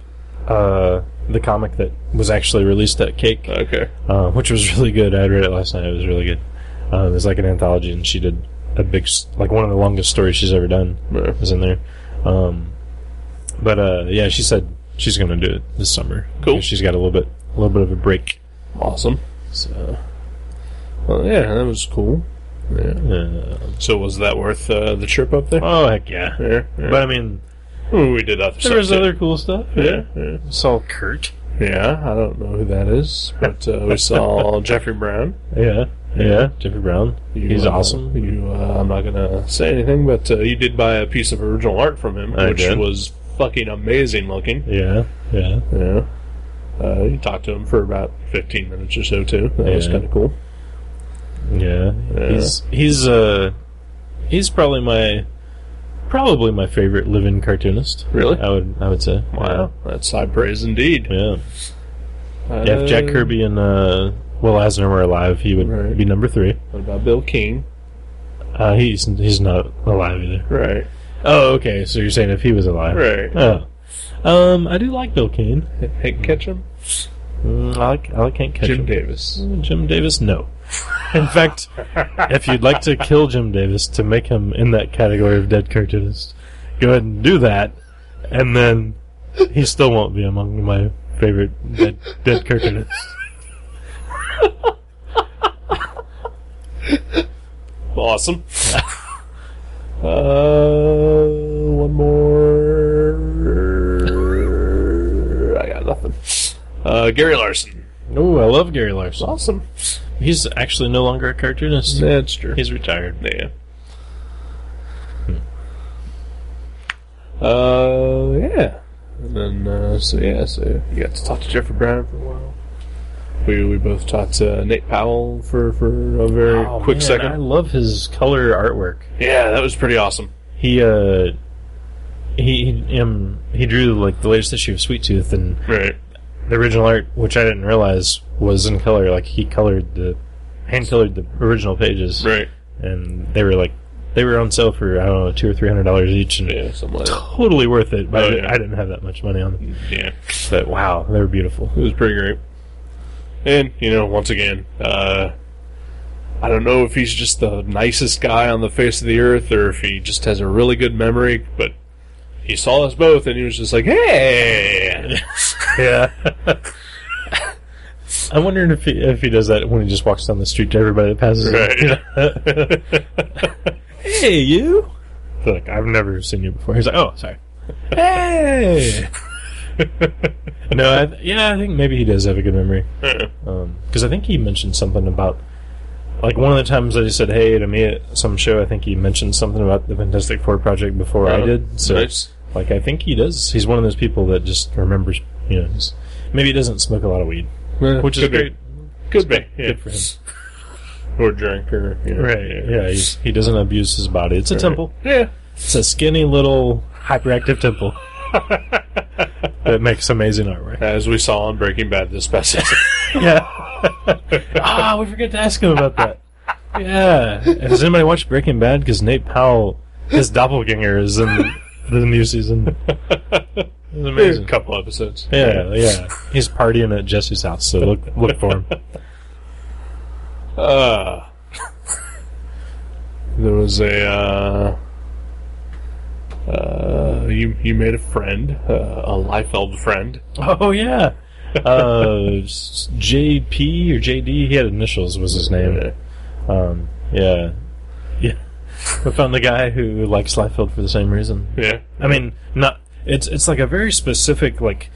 the comic that was actually released at Cake, Okay. which was really good. I read it last night. It was really good. It was like an anthology, and she did a big, one of the longest stories she's ever done Yeah. was in there. But yeah, she said she's going to do it this summer. Cool. She's got a little bit of a break. Awesome. So Well, yeah, that was cool. Yeah. So was that worth the trip up there? oh heck yeah. Yeah. But I mean, We did other stuff. there was too. other cool stuff. Yeah. Saw Kurt. Yeah, I don't know who that is, but we saw Jeffrey Brown. Yeah. Jeffrey Brown. He's awesome. I'm not gonna say anything, but you did buy a piece of original art from him, I which did. was fucking amazing looking. Yeah. Yeah. You talked to him for about 15 minutes or so too. That was Yeah. kind of cool. Yeah. He's probably my favorite living cartoonist. Really? I would say. Wow, that's high praise indeed. Yeah. Yeah, if Jack Kirby and Will Eisner were alive, he would Right. be number 3. What about Bill King? He's not alive either. Right. Oh, okay. So you're saying if he was alive? Right. Oh. I do like Bill Kane. Hank Ketchum? I like Hank Ketchum. Jim Davis. Jim Davis, no. In fact, if you'd like to kill Jim Davis to make him in that category of dead cartoonist, go ahead and do that, and then he still won't be among my favorite dead cartoonists. Awesome. One more. I got nothing. Gary Larson. Oh, I love Gary Larson. Awesome. He's actually no longer a cartoonist. That's true. He's retired. Yeah. Yeah. And then, so you got to talk to Jeffrey Brown for a while. We both talked to Nate Powell for a very quick second. I love his color artwork. Yeah, that was pretty awesome. He drew the latest issue of Sweet Tooth, and Right. the original art, which I didn't realize was in color. He hand colored the original pages, Right. and they were They were on sale for, I don't know, $200 or $300 each, and something like that. totally worth it. But Oh, yeah. I didn't have that much money on them. Yeah. But wow, they were beautiful. It was pretty great. And, once again, I don't know if he's just the nicest guy on the face of the earth or if he just has a really good memory, but he saw us both and he was just like, hey! Yeah. I'm wondering if he does that when he just walks down the street to everybody that passes him. Right. Hey, you! They're like, I've never seen you before. He's like, oh, sorry. Hey! No, I think maybe he does have a good memory. Because I think he mentioned something about, like, one of the times that he said hey to me at some show, I think he mentioned something about the Fantastic Four project before I did. So, nice. like, I think he does. He's one of those people that just remembers, maybe he doesn't smoke a lot of weed, which is great. Could be. Yeah. Good for him. Or drink, or, Right, yeah, he doesn't abuse his body. It's a temple. Yeah. It's a skinny little hyperactive temple that makes amazing artwork. As we saw on Breaking Bad this past season. Yeah. We forgot to ask him about that. Yeah. Has anybody watched Breaking Bad? Because Nate Powell, his doppelganger, is in the new season. It's amazing. A couple episodes. Yeah. He's partying at Jesse's house, so look for him. There was you made a friend, a Liefeld friend. Oh, yeah. JP or JD, he had initials, was his name. Yeah. We found the guy who likes Liefeld for the same reason. Yeah. I mean, it's like a very specific, like,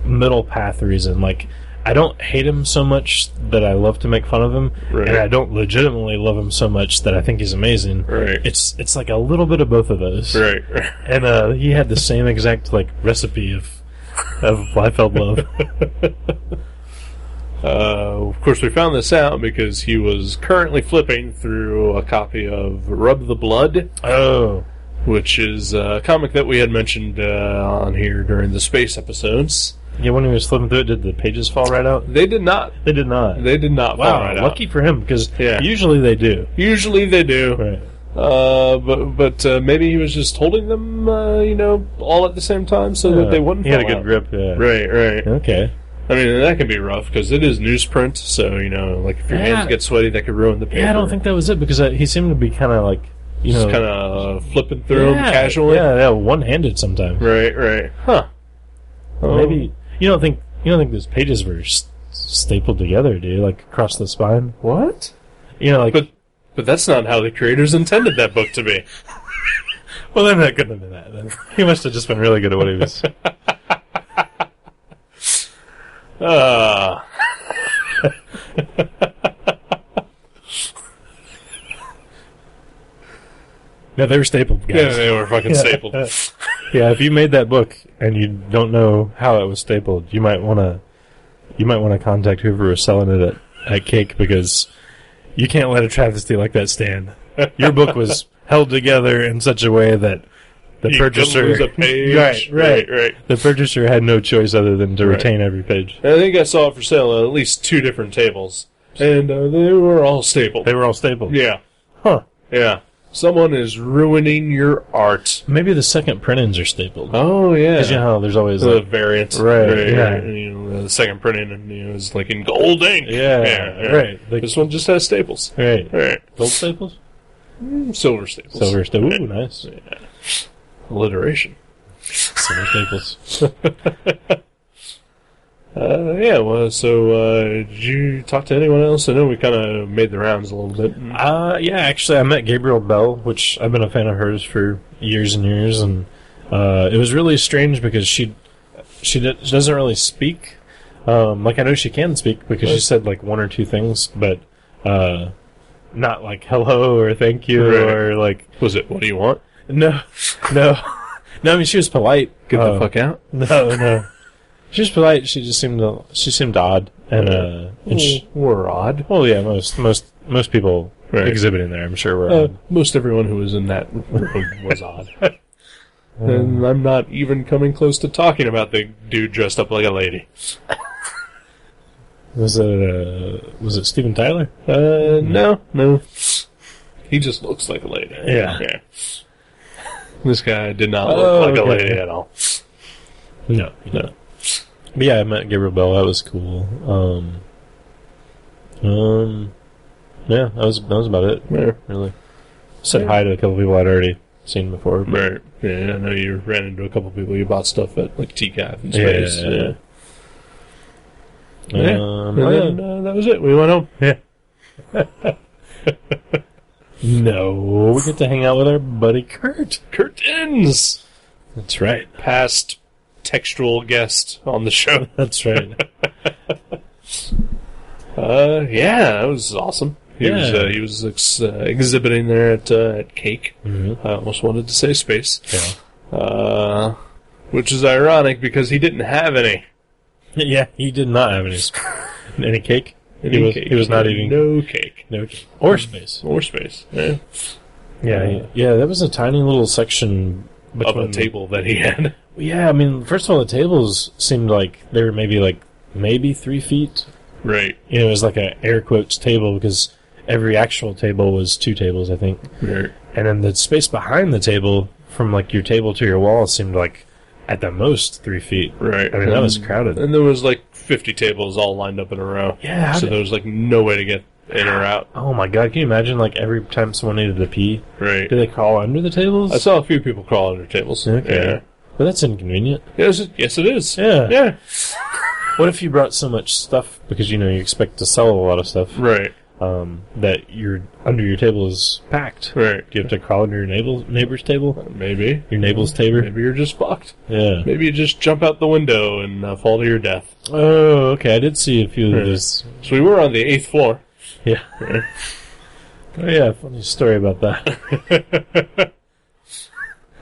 middle path reason. Like, I don't hate him so much that I love to make fun of him, Right. and I don't legitimately love him so much that I think he's amazing. Right. It's like a little bit of both of those. Right. And he had the same exact, like, recipe of Liefeld love. Of course, we found this out because he was currently flipping through a copy of Rub the Blood, Oh. which is a comic that we had mentioned on here during the space episodes. Yeah, when he was flipping through it, did the pages fall right out? They did not. They did not. They did not fall Wow, right out. lucky for him, because Yeah. usually they do. Usually they do. Right. But maybe he was just holding them, all at the same time so that they wouldn't He had a fall good out. grip, yeah. Right. Okay. I mean, that can be rough because it is newsprint, so, like if your Yeah. hands get sweaty, that could ruin the paper. Yeah, I don't think that was it, because he seemed to be kind of like, Just kind of flipping through them casually. Yeah, one-handed sometimes. Right. Huh. Maybe you don't think those pages were stapled together, do you? Like across the spine? What? Like. But that's not how the creators intended that book to be. Well, then that couldn't have been that. Then. He must have just been really good at what he was. No, they were stapled, guys. Yeah, they were fucking stapled. Yeah, if you made that book and you don't know how it was stapled, you might want to contact whoever was selling it at Cake, because you can't let a travesty like that stand. Your book was held together in such a way that the You purchaser couldn't lose a page. Right. The purchaser had no choice other than to retain every page. I think I saw it for sale at least 2 different tables, and they were all stapled. They were all stapled. Yeah. Huh. Yeah. Someone is ruining your art. Maybe the second printings are stapled. Oh, yeah. Because you know how there's always The like, variant. Right, yeah. And, the second printing is like in gold ink. Yeah, right. This one just has staples. Right. Right. Gold staples? Silver staples. Silver staples. Ooh, nice. Alliteration. Silver staples. Did you talk to anyone else? I know we kind of made the rounds a little bit. Yeah, actually, I met Gabrielle Bell, which I've been a fan of hers for years and years, and it was really strange because she doesn't really speak. Like, I know she can speak because she said, like, 1 or 2 things, but not like hello or thank you or, like... Was it, what do you want? No. No, I mean, she was polite. Get the fuck out? No. She was polite. She seemed odd, and We're odd. well, yeah, most people exhibiting there, I'm sure, were odd. Most everyone who was in that room was odd. And I'm not even coming close to talking about the dude dressed up like a lady. Was it Steven Tyler? No. He just looks like a lady. Yeah. This guy did not look like a lady at all. No. But yeah, I met Gabriel Bell. That was cool. Yeah, that was about it. Yeah. Really. Said hi to a couple people I'd already seen before. Right. Yeah, I know you ran into a couple people you bought stuff at, like TCAF and Space. Yeah. And then, that was it. We went home. Yeah. No, we get to hang out with our buddy Kurt. Curtains! That's right. Past textual guest on the show. That's right. Yeah, that was awesome. He was exhibiting there at Cake. Mm-hmm. I almost wanted to say Space. Yeah. Which is ironic because he didn't have any. Yeah, he did not have any cake. Cake. He was not eating no cake. Or Space. Or Space. Yeah. Yeah, that was a tiny little section Of a table that he had. Yeah, I mean, first of all, the tables seemed like they were maybe 3 feet. Right. You know, it was like a air quotes table because every actual table was 2 tables, I think. Right. And then the space behind the table, from like your table to your wall, seemed like at the most 3 feet. Right. I mean, that was crowded. And there was like 50 tables all lined up in a row. Yeah. So there was like no way to get in or out. Oh my god, can you imagine like every time someone needed to pee? Right. Do they crawl under the tables? I saw a few people crawl under tables. Okay. Yeah. But that's inconvenient. Yes, it is. Yeah. Yeah. What if you brought so much stuff because you expect to sell a lot of stuff? Right. That under your table is packed. Right. Do you have to crawl under your neighbor's table? Maybe. Your neighbor's table? Maybe you're just fucked. Yeah. Maybe you just jump out the window and fall to your death. Oh, okay. I did see a few of those. So we were on the 8th floor. Yeah. Oh, yeah. Funny story about that.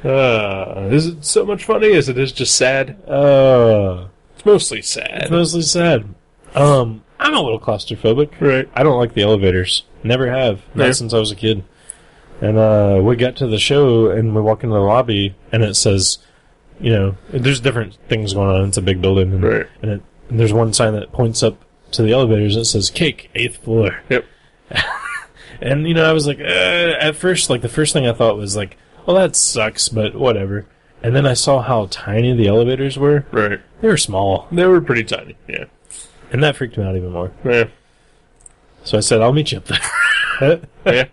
Is it so much funny as it is just sad? It's mostly sad. It's mostly sad. I'm a little claustrophobic. Right. I don't like the elevators. Never have. Not since I was a kid. And we got to the show, and we walk into the lobby, and it says, there's different things going on. It's a big building. And, Right. and there's one sign that points up to the elevators, and it says, Cake, 8th floor. Yep. And, I was like, at first, like, the first thing I thought was like, well, that sucks, but whatever. And then I saw how tiny the elevators were. Right. They were small. They were pretty tiny, yeah. And that freaked me out even more. Yeah. So I said, I'll meet you up there. Yeah.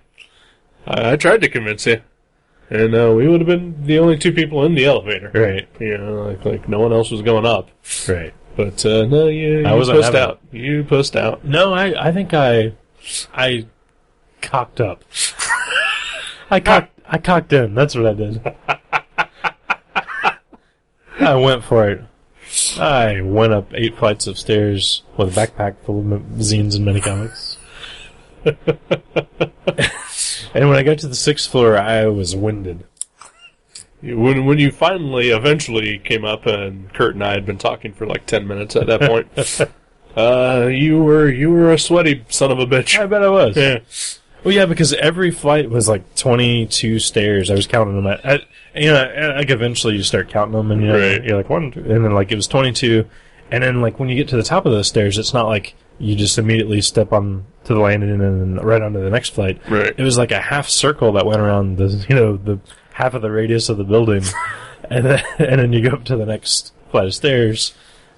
I tried to convince you. And we would have been the only 2 people in the elevator. Right. Like no one else was going up. Right. But, no, you pussed out. You pussed out. No, I think I cocked up. I cocked in. That's what I did. I went for it. I went up 8 flights of stairs with a backpack full of zines and mini comics. And when I got to the 6th floor, I was winded. When you eventually came up, and Kurt and I had been talking for like 10 minutes at that point, you were a sweaty son of a bitch. I bet I was. Yeah. Well, yeah, because every flight was like 22 stairs. I was counting them like eventually you start counting them, and right. You're like 1, 2, and then like it was 22, and then like when you get to the top of those stairs, it's not like you just immediately step on to the landing and then right onto the next flight. Right. It was like a half circle that went around the half of the radius of the building, and then you go up to the next flight of stairs.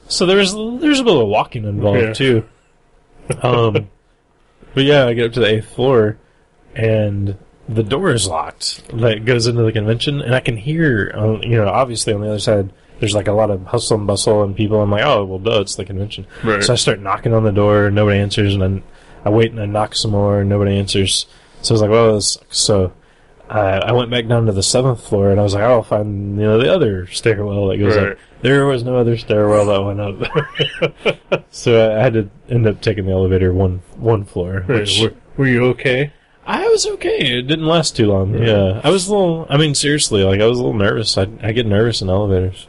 So there's a bit of walking involved too. But yeah, I get up to the 8th floor, and the door is locked that goes into the convention, and I can hear, obviously on the other side, there's like a lot of hustle and bustle and people. I'm like, oh, well, duh, it's the convention. Right. So I start knocking on the door, and nobody answers, and then I wait and I knock some more, and nobody answers. So I was like, well, this sucks. So I went back down to the 7th floor, and I was like, I'll find, the other stairwell that goes up. There was no other stairwell that went up. So I had to end up taking the elevator one floor. Which, were you okay? I was okay. It didn't last too long. Yeah. I was seriously, I was a little nervous. I get nervous in elevators.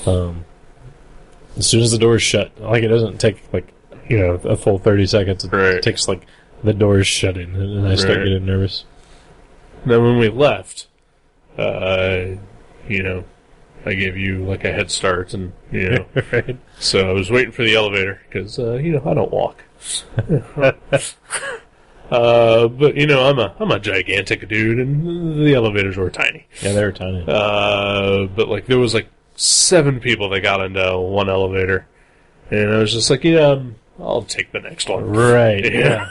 As soon as the door's shut, it doesn't take, a full 30 seconds. It takes, the door's shutting, and I start getting nervous. Then when we left, I gave you a head start, and Right. So I was waiting for the elevator because I don't walk. But I'm a gigantic dude, and the elevators were tiny. Yeah, they were tiny. But like there was like 7 people that got into one elevator, and I was just like, I'll take the next one. Right. Yeah.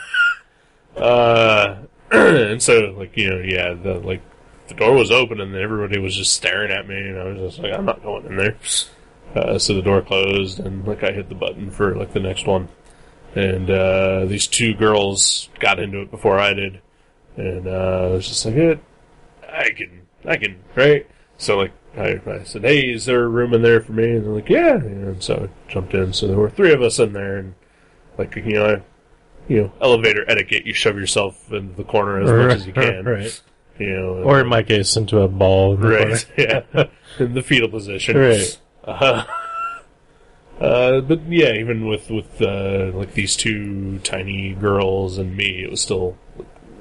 And so like the door was open and everybody was just staring at me, and I was just like, I'm not going in there. So the door closed, and like I hit the button for like the next one, and these 2 girls got into it before I did, and I was just like, I can, right? So like I said, hey, is there a room in there for me? And they're like, yeah. And so I jumped in. So there were 3 of us in there, and like elevator etiquette, you shove yourself into the corner as much as you can, right? Or in my case, into a ball, right? Yeah, in the fetal position, right? But yeah, even with like these 2 tiny girls and me, it was still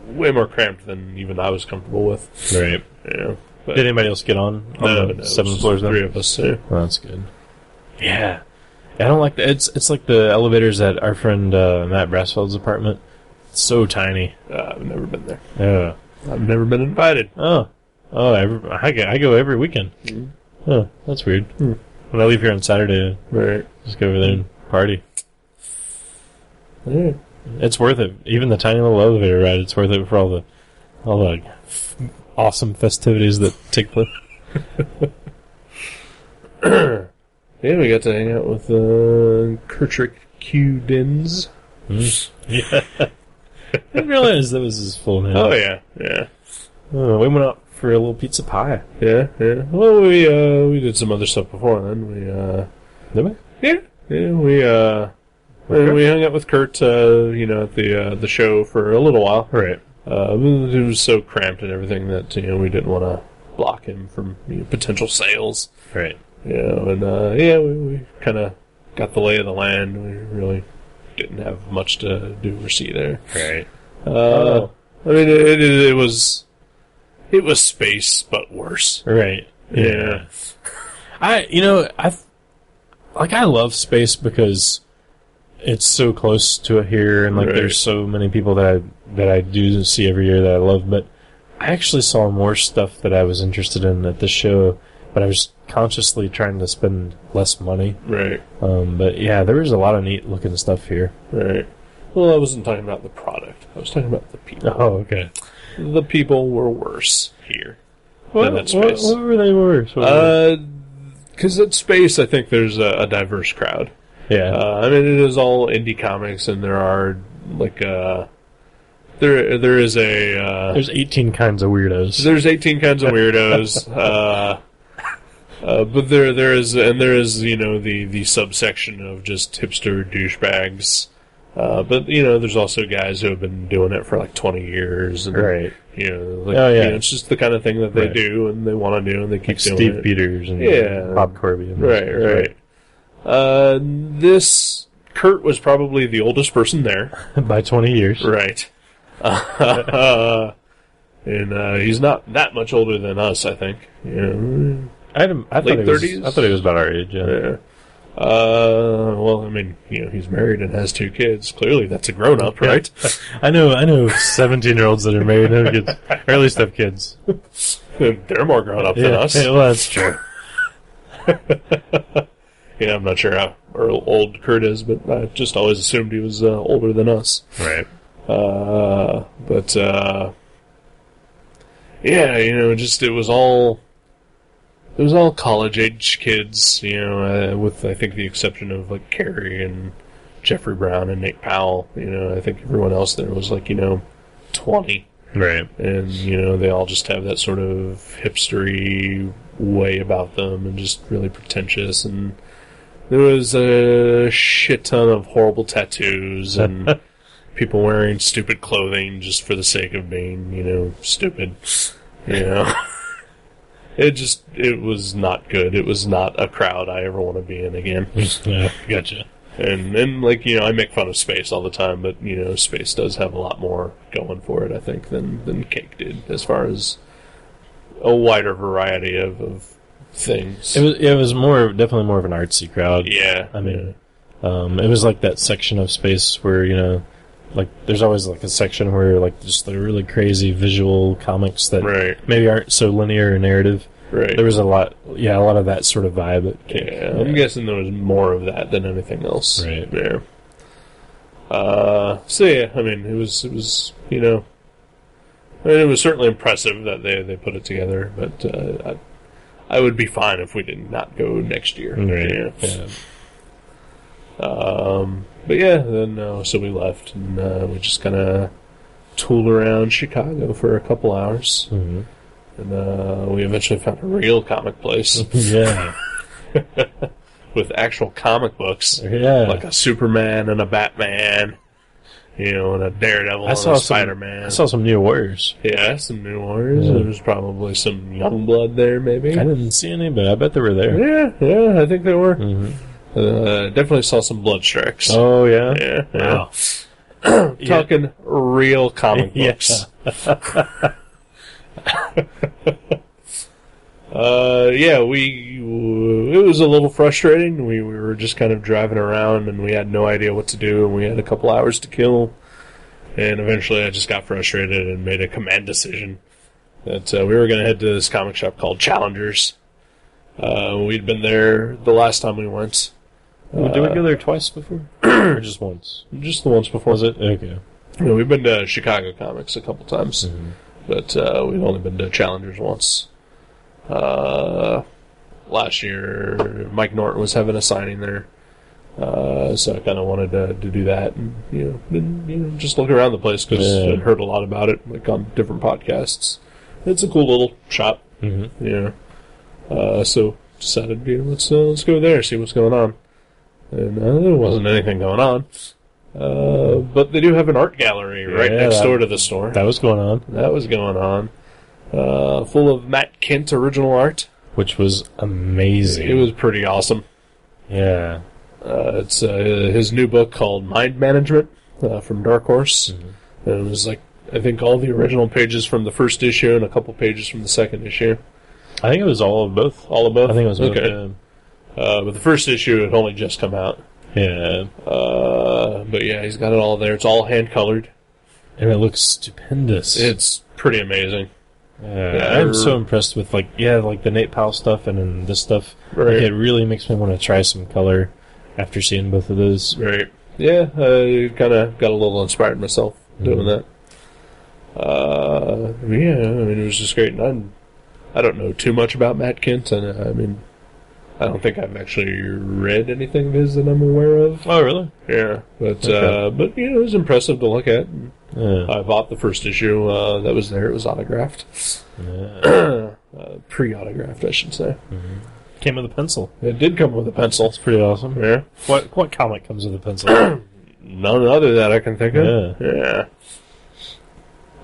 way more cramped than even I was comfortable with. Right. Yeah. But Did anybody else get on the 7 floors? 3 of us. Yeah. Oh, that's good. Yeah. I don't like that. It's like the elevators at our friend Matt Brassfeld's apartment. It's so tiny. I've never been there. Yeah. I've never been invited. I go every weekend. Mm. Oh, that's weird. When I leave here on Saturday, Right. just go over there and party. Yeah. It's worth it. Even the tiny little elevator ride, it's worth it for all the awesome festivities that take place. Yeah, we got to hang out with Kurtrick Q. Dins. Yeah. I didn't realize that was his full name. Oh, yeah. Yeah. We went out for a little pizza pie. Yeah, yeah. Well, we did some other stuff before then. Did we? Yeah. Yeah, we hung out with Kurt, at the show for a little while. Right. It was so cramped and everything that, we didn't want to block him from potential sales. Right. We kind of got the lay of the land. We really didn't have much to do or see there. Right. I mean, it was space, but worse. Right. Yeah. I love space because it's so close to here, and Right. there's so many people that I do see every year that I love. But I actually saw more stuff that I was interested in at this show, but I was consciously trying to spend less money. Right. But yeah, there was a lot of neat looking stuff here. Right. Well, I wasn't talking about the product. I was talking about the people. Oh, okay. The people were worse here What than at space. were they worse? Because at space, I think there's a diverse crowd. Yeah. I mean, it is all indie comics, and there are there is a There's 18 kinds of weirdos. there's 18 kinds of weirdos. But there is the subsection of just hipster douchebags. But there's also guys who have been doing it for like 20 years, and Right. it's just the kind of thing that they Right. do and they want to do, and they keep Like doing Steve it. Peters and Yeah. Bob Corby. And Right. This Kurt was probably the oldest person there. By 20 years. Right. And he's not that much older than us, I think. I thought Late he was, 30s? I thought he was about our age. Yeah. Yeah. Well, I mean, he's married and has 2 kids. Clearly, that's a grown-up, right? I know 17-years-olds that are married and have kids, or at least have kids. They're more grown-up than us. Yeah, well, that's true. Yeah, I'm not sure how old Kurt is, but I just always assumed he was older than us. Right. Just it was all college-age kids, with, I think, the exception of, like, Carrie and Jeffrey Brown and Nate Powell. I think everyone else there was, 20. Right. And, they all just have that sort of hipstery way about them and just really pretentious. And there was a shit ton of horrible tattoos and people wearing stupid clothing just for the sake of being, stupid. It was not good. It was not a crowd I ever want to be in again. Yeah, gotcha. And I make fun of space all the time, but, space does have a lot more going for it, I think, than Cake did, as far as a wider variety of things. It was definitely more of an artsy crowd. Yeah. I mean, it was like that section of space where, like there's always like a section where like just the really crazy visual comics that Right. maybe aren't so linear or narrative. Right. There was a lot of that sort of vibe. I'm guessing there was more of that than anything else. Right. Yeah. So yeah, I mean, it was you know, I mean, it was certainly impressive that they put it together, but I would be fine if we did not go next year. Right. Yeah. But yeah, then so we left and we just kind of tooled around Chicago for a couple hours, Mm-hmm. and we eventually found a real comic place Yeah. with actual comic books, Yeah. like a Superman and a Batman, you know, and a Daredevil and a Spider-Man. I saw some New Warriors. Yeah, some New Warriors. Yeah. There was probably some Youngblood there, maybe. I didn't see any, but I bet they were there. Yeah, I think they were. Mm-hmm. Definitely saw some Bloodstrikes. Oh yeah. Yeah. Wow. Talking real comic Yeah. books. It was a little frustrating. We were just kind of driving around and we had no idea what to do, and we had a couple hours to kill. And eventually I just got frustrated and made a command decision that we were going to head to this comic shop called Challengers. We'd been there the last time we went. Did we go there twice before? Or just once? Just the once before. Was it? Okay. You know, we've been to Chicago Comics a couple times, Mm-hmm. but we've only been to Challengers once. Last year, Mike Norton was having a signing there, so I kind of wanted to do that, and just look around the place because Yeah. I'd heard a lot about it, like on different podcasts. It's a cool little shop, Mm-hmm. so decided let's go there, see what's going on, and there wasn't anything going on. But they do have an art gallery right Yeah, next door to the store. That was going on, That was going on. Full of Matt Kent original art. which was amazing. It was pretty awesome. Yeah. It's his new book called Mind Management from Dark Horse. Mm-hmm. And it was like, I think all the original pages from the first issue and a couple pages from the second issue. I think it was all of both. All of both? I think it was both. Okay. But the first issue had only just come out. Yeah. But yeah, he's got it all there. It's all hand-colored. And it looks stupendous. It's pretty amazing. Yeah, I'm so impressed with like the Nate Powell stuff and then this stuff. Right. Like, it really makes me want to try some color after seeing both of those. Right. Yeah, I kind of got a little inspired myself doing that. Yeah, I mean, it was just great. And I don't know too much about Matt Kent, and I mean, I don't think I've actually read anything of his that I'm aware of. Oh, really? Yeah, but Okay. it was impressive to look at. Yeah. I bought the first issue that was there. It was autographed, Yeah. pre-autographed, I should say. Came with a pencil. It did come with a pencil. That's pretty awesome. Yeah, What comic comes with a pencil? none other that I can think of. Yeah.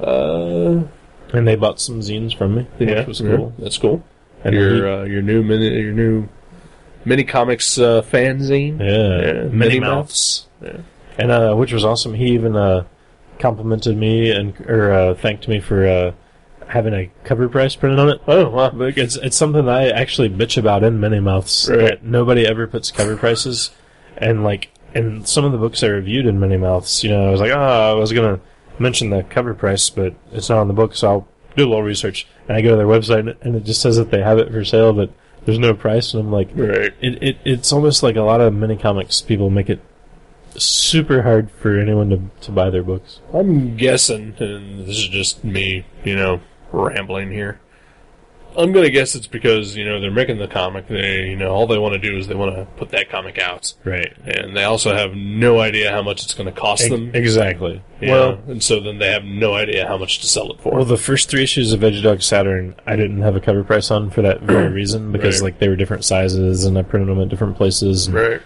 Yeah. And they bought some zines from me, which was cool. That's cool. And Your new mini comics fanzine. Yeah. Minnie Mouse. Yeah. And which was awesome. He even complimented me and thanked me for having a cover price printed on it. Oh wow. Like, it's something that I actually bitch about in Minnie Mouths. Right. That nobody ever puts cover prices, and like in some of the books I reviewed in Minnie Mouths, I was like, I was gonna mention the cover price, but it's not on the book, so I'll do a little research. And I go to their website, and it just says that they have it for sale, but there's no price. And I'm like, Right. it's almost like a lot of mini comics people make it super hard for anyone to buy their books. I'm guessing, and this is just me, rambling here. I'm gonna guess it's because they're making the comic. They all they want to do is they want to put that comic out, Right. and they also have no idea how much it's going to cost them. Exactly. And so then they have no idea how much to sell it for. Well, the first 3 issues of Veggie Saturn, I didn't have a cover price on for that very reason, because Right. they were different sizes, and I printed them at different places. right.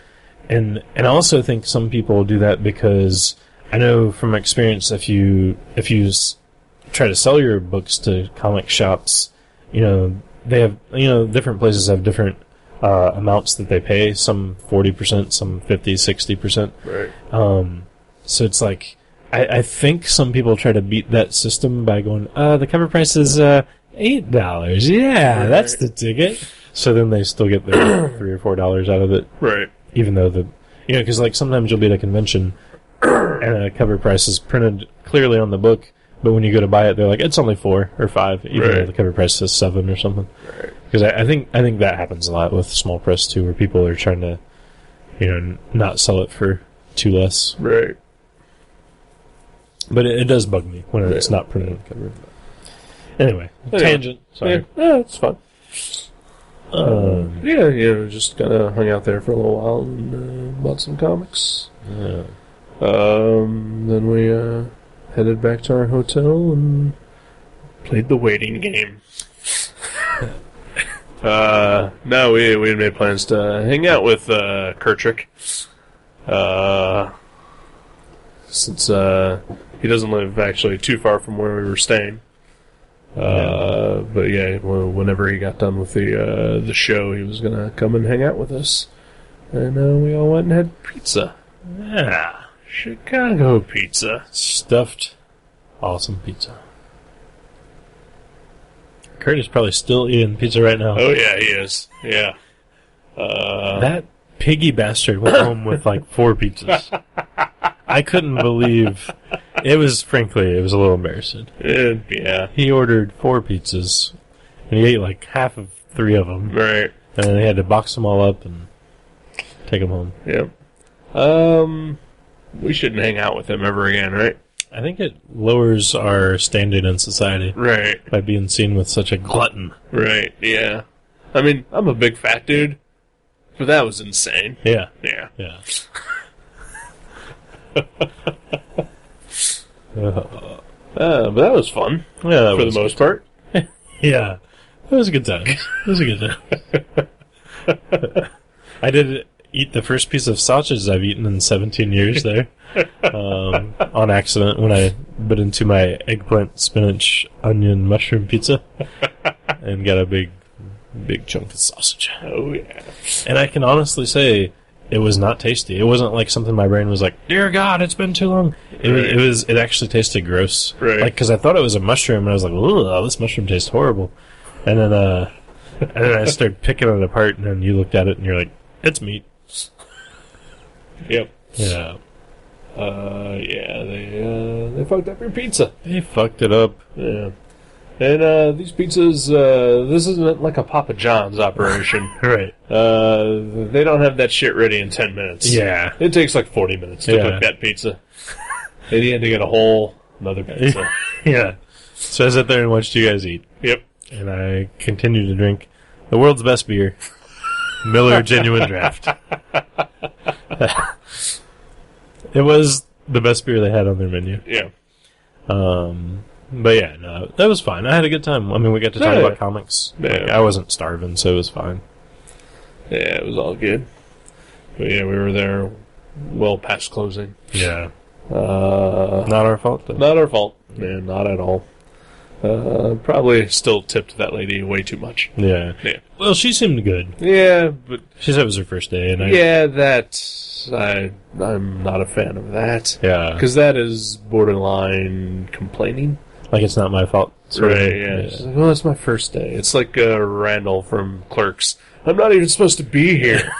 And I also think some people do that because I know from experience, if you try to sell your books to comic shops, they have different places have different amounts that they pay. Some 40%, some 50, 60%. Right. So it's like I think some people try to beat that system by going, the cover price is $8. Yeah, Right. that's the ticket. So then they still get their $3 or $4 out of it. Right. Even though because like sometimes you'll be at a convention and a cover price is printed clearly on the book, but when you go to buy it, they're like, it's only $4 or $5, even though the cover price says $7 or something. Because I think that happens a lot with small press too, where people are trying to, not sell it for too less. Right. But it does bug me when it's not printed on the cover. Anyway, tangent. Sorry. Yeah, it's fun. Just kind of hung out there for a little while and bought some comics. Yeah. Then we headed back to our hotel and played the waiting game. No, we had made plans to hang out with Kurtrick. Since he doesn't live actually too far from where we were staying. But yeah, whenever he got done with the show, he was gonna come and hang out with us, and we all went and had pizza. Yeah, Chicago pizza, stuffed, awesome pizza. Kurt is probably still eating pizza right now. Oh yeah, he is. Yeah. That piggy bastard went home with like 4 pizzas. I couldn't believe it was a little embarrassing. Yeah. He ordered 4 pizzas, and he ate like half of 3 of them. Right. And then they had to box them all up and take them home. Yep. We shouldn't hang out with him ever again, right? I think it lowers our standing in society. Right. By being seen with such a glutton. Right, yeah. I mean, I'm a big fat dude, but that was insane. Yeah. Yeah. Yeah. But that was fun. Yeah, for the most part. Yeah. It was a good time. I did eat the first piece of sausage I've eaten in 17 years there. On accident when I bit into my eggplant, spinach, onion, mushroom pizza and got a big chunk of sausage. Oh, yeah. And I can honestly say it was not tasty. It wasn't like something my brain was like, dear God, it's been too long. It actually tasted gross. Right. Like, because I thought it was a mushroom, and I was like, ugh, this mushroom tastes horrible. And then I started picking it apart, and then you looked at it, and you're like, it's meat. Yep. Yeah. They fucked up your pizza. They fucked it up. Yeah. And these pizzas, this isn't like a Papa John's operation. Right. They don't have that shit ready in 10 minutes. Yeah. It takes like 40 minutes to cook that pizza. And you had to get a whole another pizza. Yeah. So I sat there and watched you guys eat. Yep. And I continued to drink the world's best beer, Miller Genuine Draft. It was the best beer they had on their menu. Yeah. But yeah, no, that was fine. I had a good time. I mean, we got to talk about comics. Yeah. Like, I wasn't starving, so it was fine. Yeah, it was all good. But yeah, we were there well past closing. Yeah. Not our fault, though. Not our fault. Yeah, not at all. Probably still tipped that lady way too much. Yeah. Yeah. Well, she seemed good. Yeah, but She said it was her first day, and I'm not a fan of that. Yeah. Because that is borderline complaining. Like, it's not my fault. Right, yeah. She's like, well, it's my first day. It's like Randall from Clerks. I'm not even supposed to be here.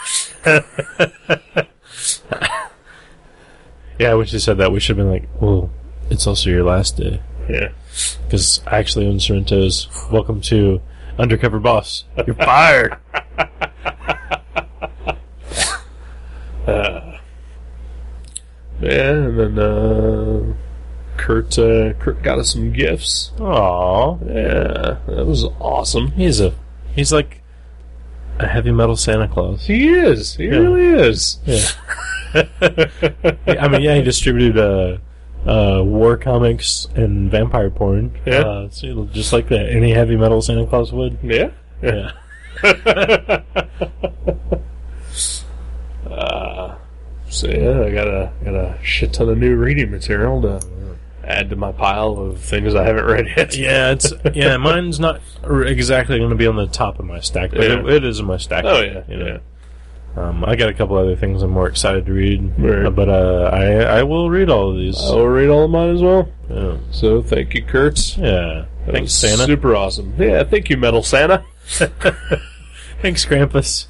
Yeah, when she said that, we should have been like, well, it's also your last day. Yeah. Because I actually own Sorrento's. Welcome to Undercover Boss. You're fired! Yeah, and then Kurt got us some gifts. Aww. Yeah, that was awesome. He's like a heavy metal Santa Claus. He is. He really is. Yeah. I mean, yeah, he distributed war comics and vampire porn. Yeah. So just like that, any heavy metal Santa Claus would. Yeah. Yeah. So yeah, I got a shit ton of new reading material to add to my pile of things I haven't read yet. Yeah, mine's not exactly going to be on the top of my stack, but it is in my stack. Oh yeah, yeah. I got a couple other things I'm more excited to read, right. But I will read all of these. I will read all of mine as well. Yeah. So thank you, Kurt. Yeah. Thanks, Santa. Super awesome. Yeah, thank you, Metal Santa. Thanks, Krampus.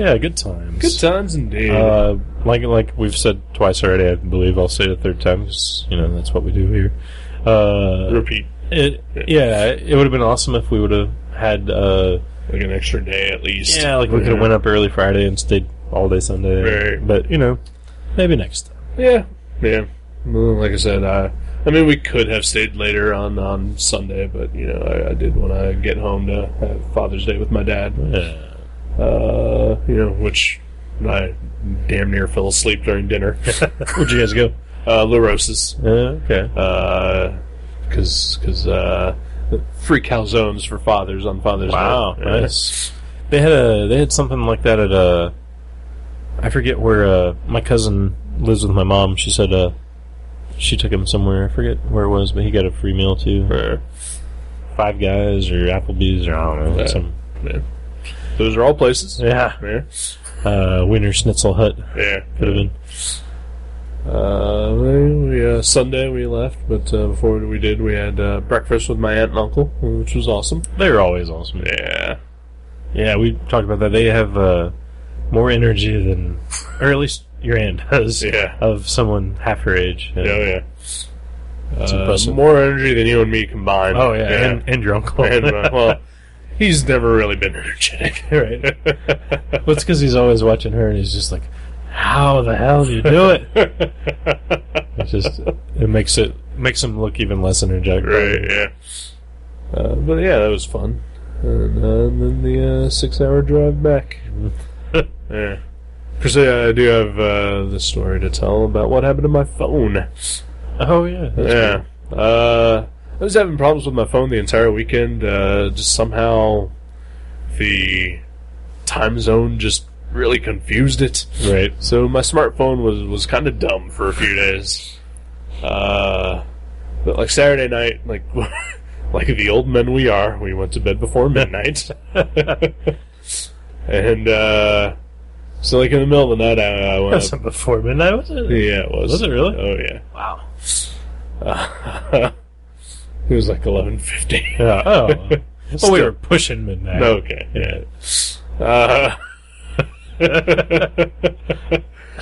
Yeah, good times. Good times indeed. Like we've said twice already, I believe I'll say it a third time because, that's what we do here. Repeat. It would have been awesome if we would have had... like an extra day at least. Yeah, like we could have went up early Friday and stayed all day Sunday. Right. But, maybe next time. Yeah. Well, like I said, we could have stayed later on Sunday, but, I did want to get home to have Father's Day with my dad. Yeah. Which I damn near fell asleep during dinner. Where'd you guys go? La Rosa's. Okay. Because free calzones for fathers on Father's Day. Wow, nice. They had something like that at I forget where my cousin lives with my mom. She said she took him somewhere. I forget where it was, but he got a free meal too. Five Guys or Applebee's or I don't know. Yeah. Those are all places. Yeah. Wiener Schnitzel Hut. Yeah. Could have been. Sunday we left, but before we did, we had breakfast with my aunt and uncle, which was awesome. They're always awesome. Yeah. Yeah, we talked about that. They have more energy than, or at least your aunt does, of someone half her age. Yeah. It's impressive. More energy than you and me combined. Oh, yeah. And your uncle. And, he's never really been energetic. Right. Well, it's because he's always watching her, and he's just like, how the hell do you do it? It makes him look even less energetic. Right, yeah. But yeah, that was fun. And then the 6-hour drive back. Yeah. Because I do have the story to tell about what happened to my phone. Oh, yeah. That's I was having problems with my phone the entire weekend. Just somehow the time zone just really confused it. Right. So my smartphone was kind of dumb for a few days. But like Saturday night, like like the old men we are, we went to bed before midnight. And so like in the middle of the night, I went That's before midnight, was it? Yeah, it was. Was it really? Oh, yeah. Wow. It was like 11:50. Yeah. Oh. Well, we were pushing midnight. Okay. Yeah.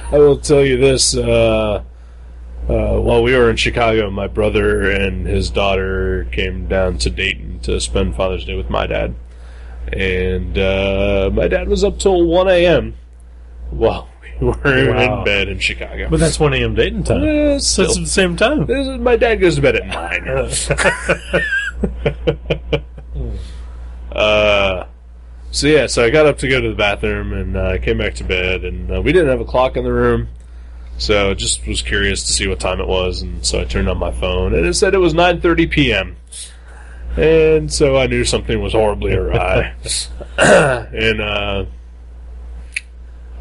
I will tell you this. While we were in Chicago, my brother and his daughter came down to Dayton to spend Father's Day with my dad. And my dad was up till 1 a.m. while we were in bed in Chicago. But that's 1 a.m. Dayton time. Yeah, so it's at the same time. My dad goes to bed at 9. So I got up to go to the bathroom, and I came back to bed, and we didn't have a clock in the room, so I just was curious to see what time it was, and so I turned on my phone, and it said it was 9:30 p.m., and so I knew something was horribly awry. And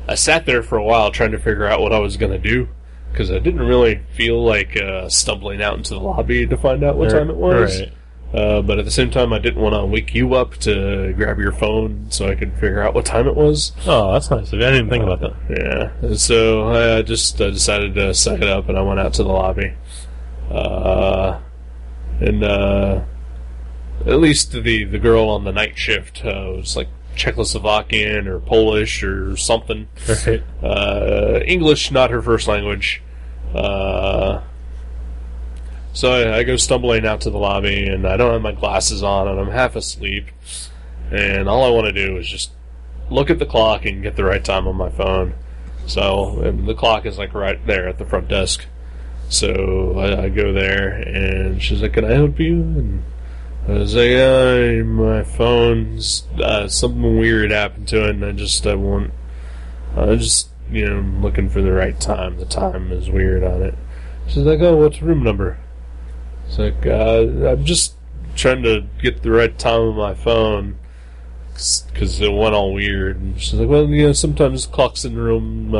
I sat there for a while trying to figure out what I was going to do, because I didn't really feel like stumbling out into the lobby to find out what time it was. Right. But at the same time, I didn't want to wake you up to grab your phone so I could figure out what time it was. Oh, that's nice. I didn't even think about that. Yeah. And so I just decided to suck it up, and I went out to the lobby. And at least the girl on the night shift was like Czechoslovakian or Polish or something. Right. English, not her first language. So I go stumbling out to the lobby, and I don't have my glasses on, and I'm half asleep. And all I want to do is just look at the clock and get the right time on my phone. So and the clock is like right there at the front desk. So I go there, and she's like, "Can I help you?" And I was like, "My phone's something weird happened to it, and I'm just looking for the right time. The time is weird on it." She's like, "Oh, what's room number?" It's like, I'm just trying to get the right time on my phone because it went all weird. And she's like, "Well, sometimes clocks in the room,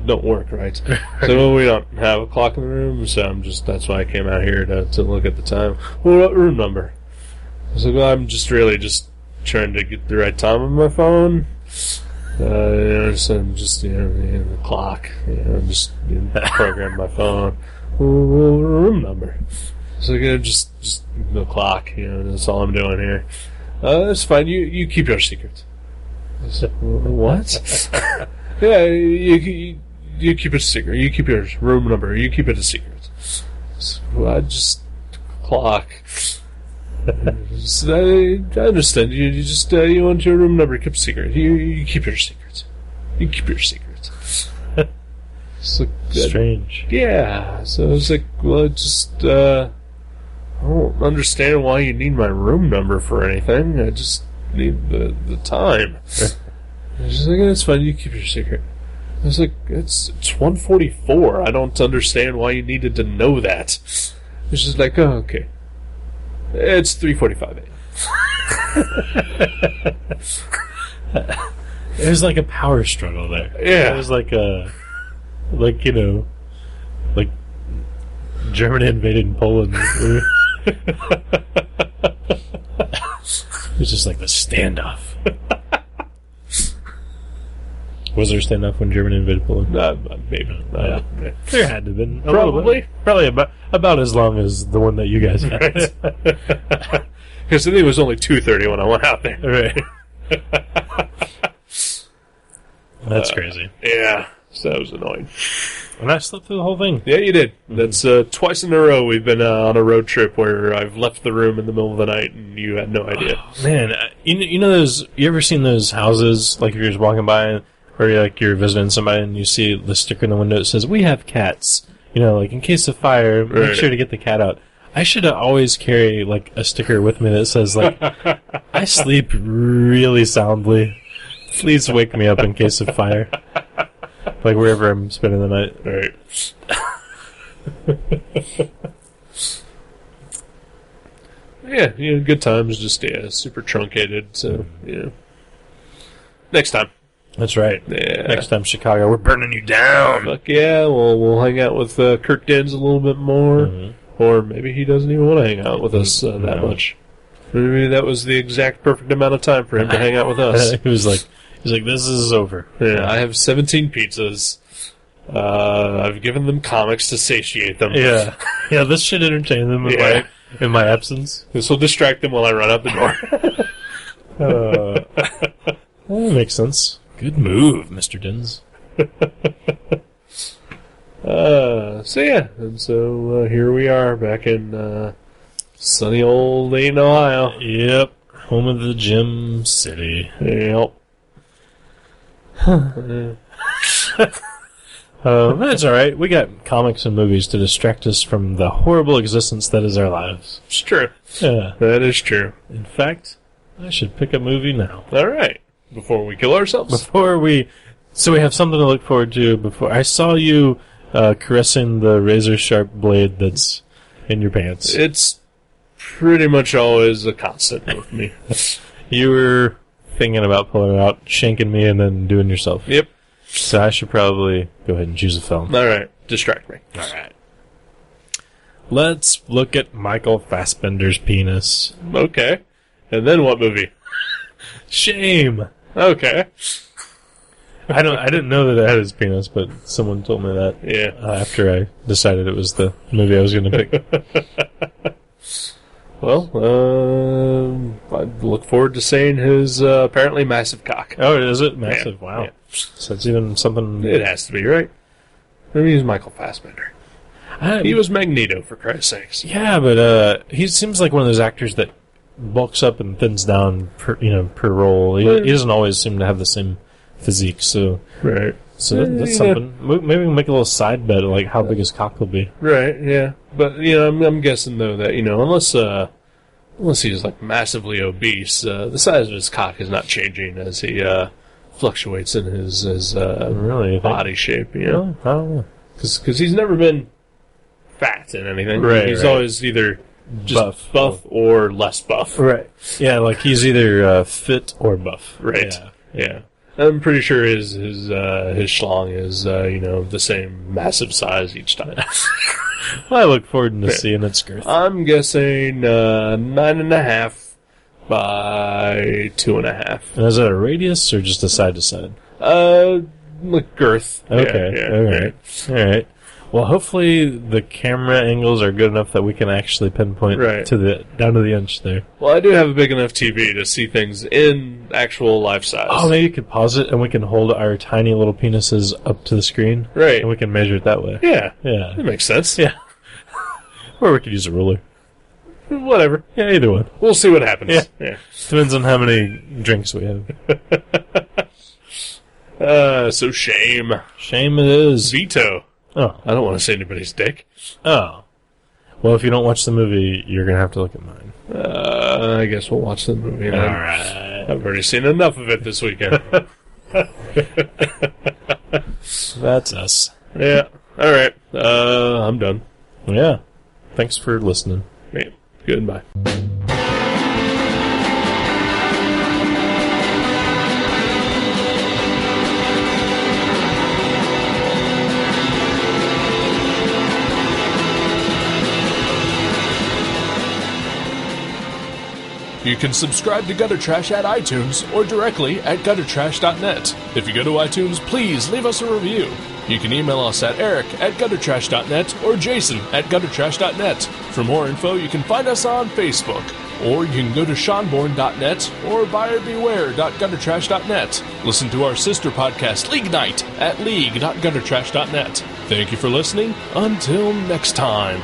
don't work right." So well, we don't have a clock in the room, so that's why I came out here to look at the time. "Well, what room number?" I was like, "Well, I'm just trying to get the right time on my phone." So I'm just, the clock, just program my phone. Well, room number. So just the clock, that's all I'm doing here. That's fine. You keep your secret. What? Yeah, you keep it a secret. You keep your room number. You keep it a secret. Well, I just clock. I understand. You just you want your room number kept secret. You keep your secret. You keep your secret. It's like, Strange. yeah. So it's like, well, I don't understand why you need my room number for anything. I just need the time. She's like, it's fine. You keep your secret. I was like, it's 1:44. I don't understand why you needed to know that. It's just like, oh, okay. It's 3:45 a.m. It was like a power struggle there. Yeah. It was like Germany invaded Poland. It was just like the standoff. Was there a standoff when Germany invaded Poland? Maybe. Yeah. There had to have been. Probably. Probably about as long as the one that you guys had. Because I think it was only 2:30 when I went out there. Right. That's crazy. Yeah. So that was annoying. And I slept through the whole thing. Yeah, you did. That's twice in a row we've been on a road trip where I've left the room in the middle of the night and you had no idea. Oh, man, you know those? You ever seen those houses? Like if you're just walking by, or you're visiting somebody and you see the sticker in the window that says "We have cats." You know, like in case of fire, make Right. sure to get the cat out. I should always carry like a sticker with me that says like, "I sleep really soundly. Please wake me up in case of fire." Like wherever I'm spending the night. Right. Yeah, good times, just, super truncated, so, Next time. That's right. Yeah. Next time, Chicago, we're burning you down. Fuck yeah, we'll hang out with Kirk Dens a little bit more, or maybe he doesn't even want to hang out with us that much. Maybe that was the exact perfect amount of time for him to hang out with us. He was like, this is over. Yeah, I have 17 pizzas. I've given them comics to satiate them. Yeah. Yeah, this should entertain them in my absence. This will distract them while I run out the door. That makes sense. Good move, Mr. Dins. So yeah, and so here we are back in sunny old Dayton, Ohio. Yep. Home of the Gym City. Yep. That's alright. We got comics and movies to distract us from the horrible existence that is our lives. It's true. Yeah. That is true. In fact, I should pick a movie now. Alright. Before we kill ourselves? So we have something to look forward to before. I saw you caressing the razor-sharp blade that's in your pants. It's pretty much always a constant with me. You were thinking about pulling it out, shanking me, and then doing yourself. Yep. So I should probably go ahead and choose a film. Alright. Distract me. Alright. Let's look at Michael Fassbender's penis. Okay. And then what movie? Shame! Okay. I didn't know that it had his penis, but someone told me that. Yeah. After I decided it was the movie I was going to pick. Well, I look forward to seeing his apparently massive cock. Oh, is it massive? Yeah. Wow. Yeah. So it's even something. It has to be, right? I mean, he's Michael Fassbender. He was Magneto, for Christ's sakes. Yeah, but he seems like one of those actors that bulks up and thins down per role. He doesn't always seem to have the same physique, so Right. So that's something. Maybe we can make a little side bet of like how big his cock will be. Right, yeah. But, I'm guessing, though, that, unless he's, like, massively obese, the size of his cock is not changing as he fluctuates in his Really? body shape, Really? I don't know. Because he's never been fat in anything. Right, He's right. always either just buff or less buff. Right. Yeah, like he's either fit or buff. Right. Yeah. I'm pretty sure his schlong is, the same massive size each time. Well, I look forward to seeing its girth. I'm guessing 9.5 by 2.5. And is it a radius or just a side to side? like girth. Okay. Yeah, All right. All right. Well, hopefully the camera angles are good enough that we can actually pinpoint Right. down to the inch there. Well, I do have a big enough TV to see things in actual life size. Oh, maybe you could pause it and we can hold our tiny little penises up to the screen. Right. And we can measure it that way. Yeah. Yeah. That makes sense. Yeah. Or we could use a ruler. Whatever. Yeah, either one. We'll see what happens. Yeah. Depends on how many drinks we have. So shame. Shame it is. Veto. Oh. I don't want to see anybody's dick. Oh. Well, if you don't watch the movie, you're going to have to look at mine. I guess we'll watch the movie. All right. I've already seen enough of it this weekend. That's us. Yeah. All right. I'm done. Yeah. Thanks for listening. Yeah. Goodbye. You can subscribe to Gutter Trash at iTunes or directly at guttertrash.net. If you go to iTunes, please leave us a review. You can email us at eric@guttertrash.net or jason@guttertrash.net. For more info, you can find us on Facebook, or you can go to seanborn.net or buyerbeware.guttertrash.net. Listen to our sister podcast, League Night, at league.guttertrash.net. Thank you for listening. Until next time.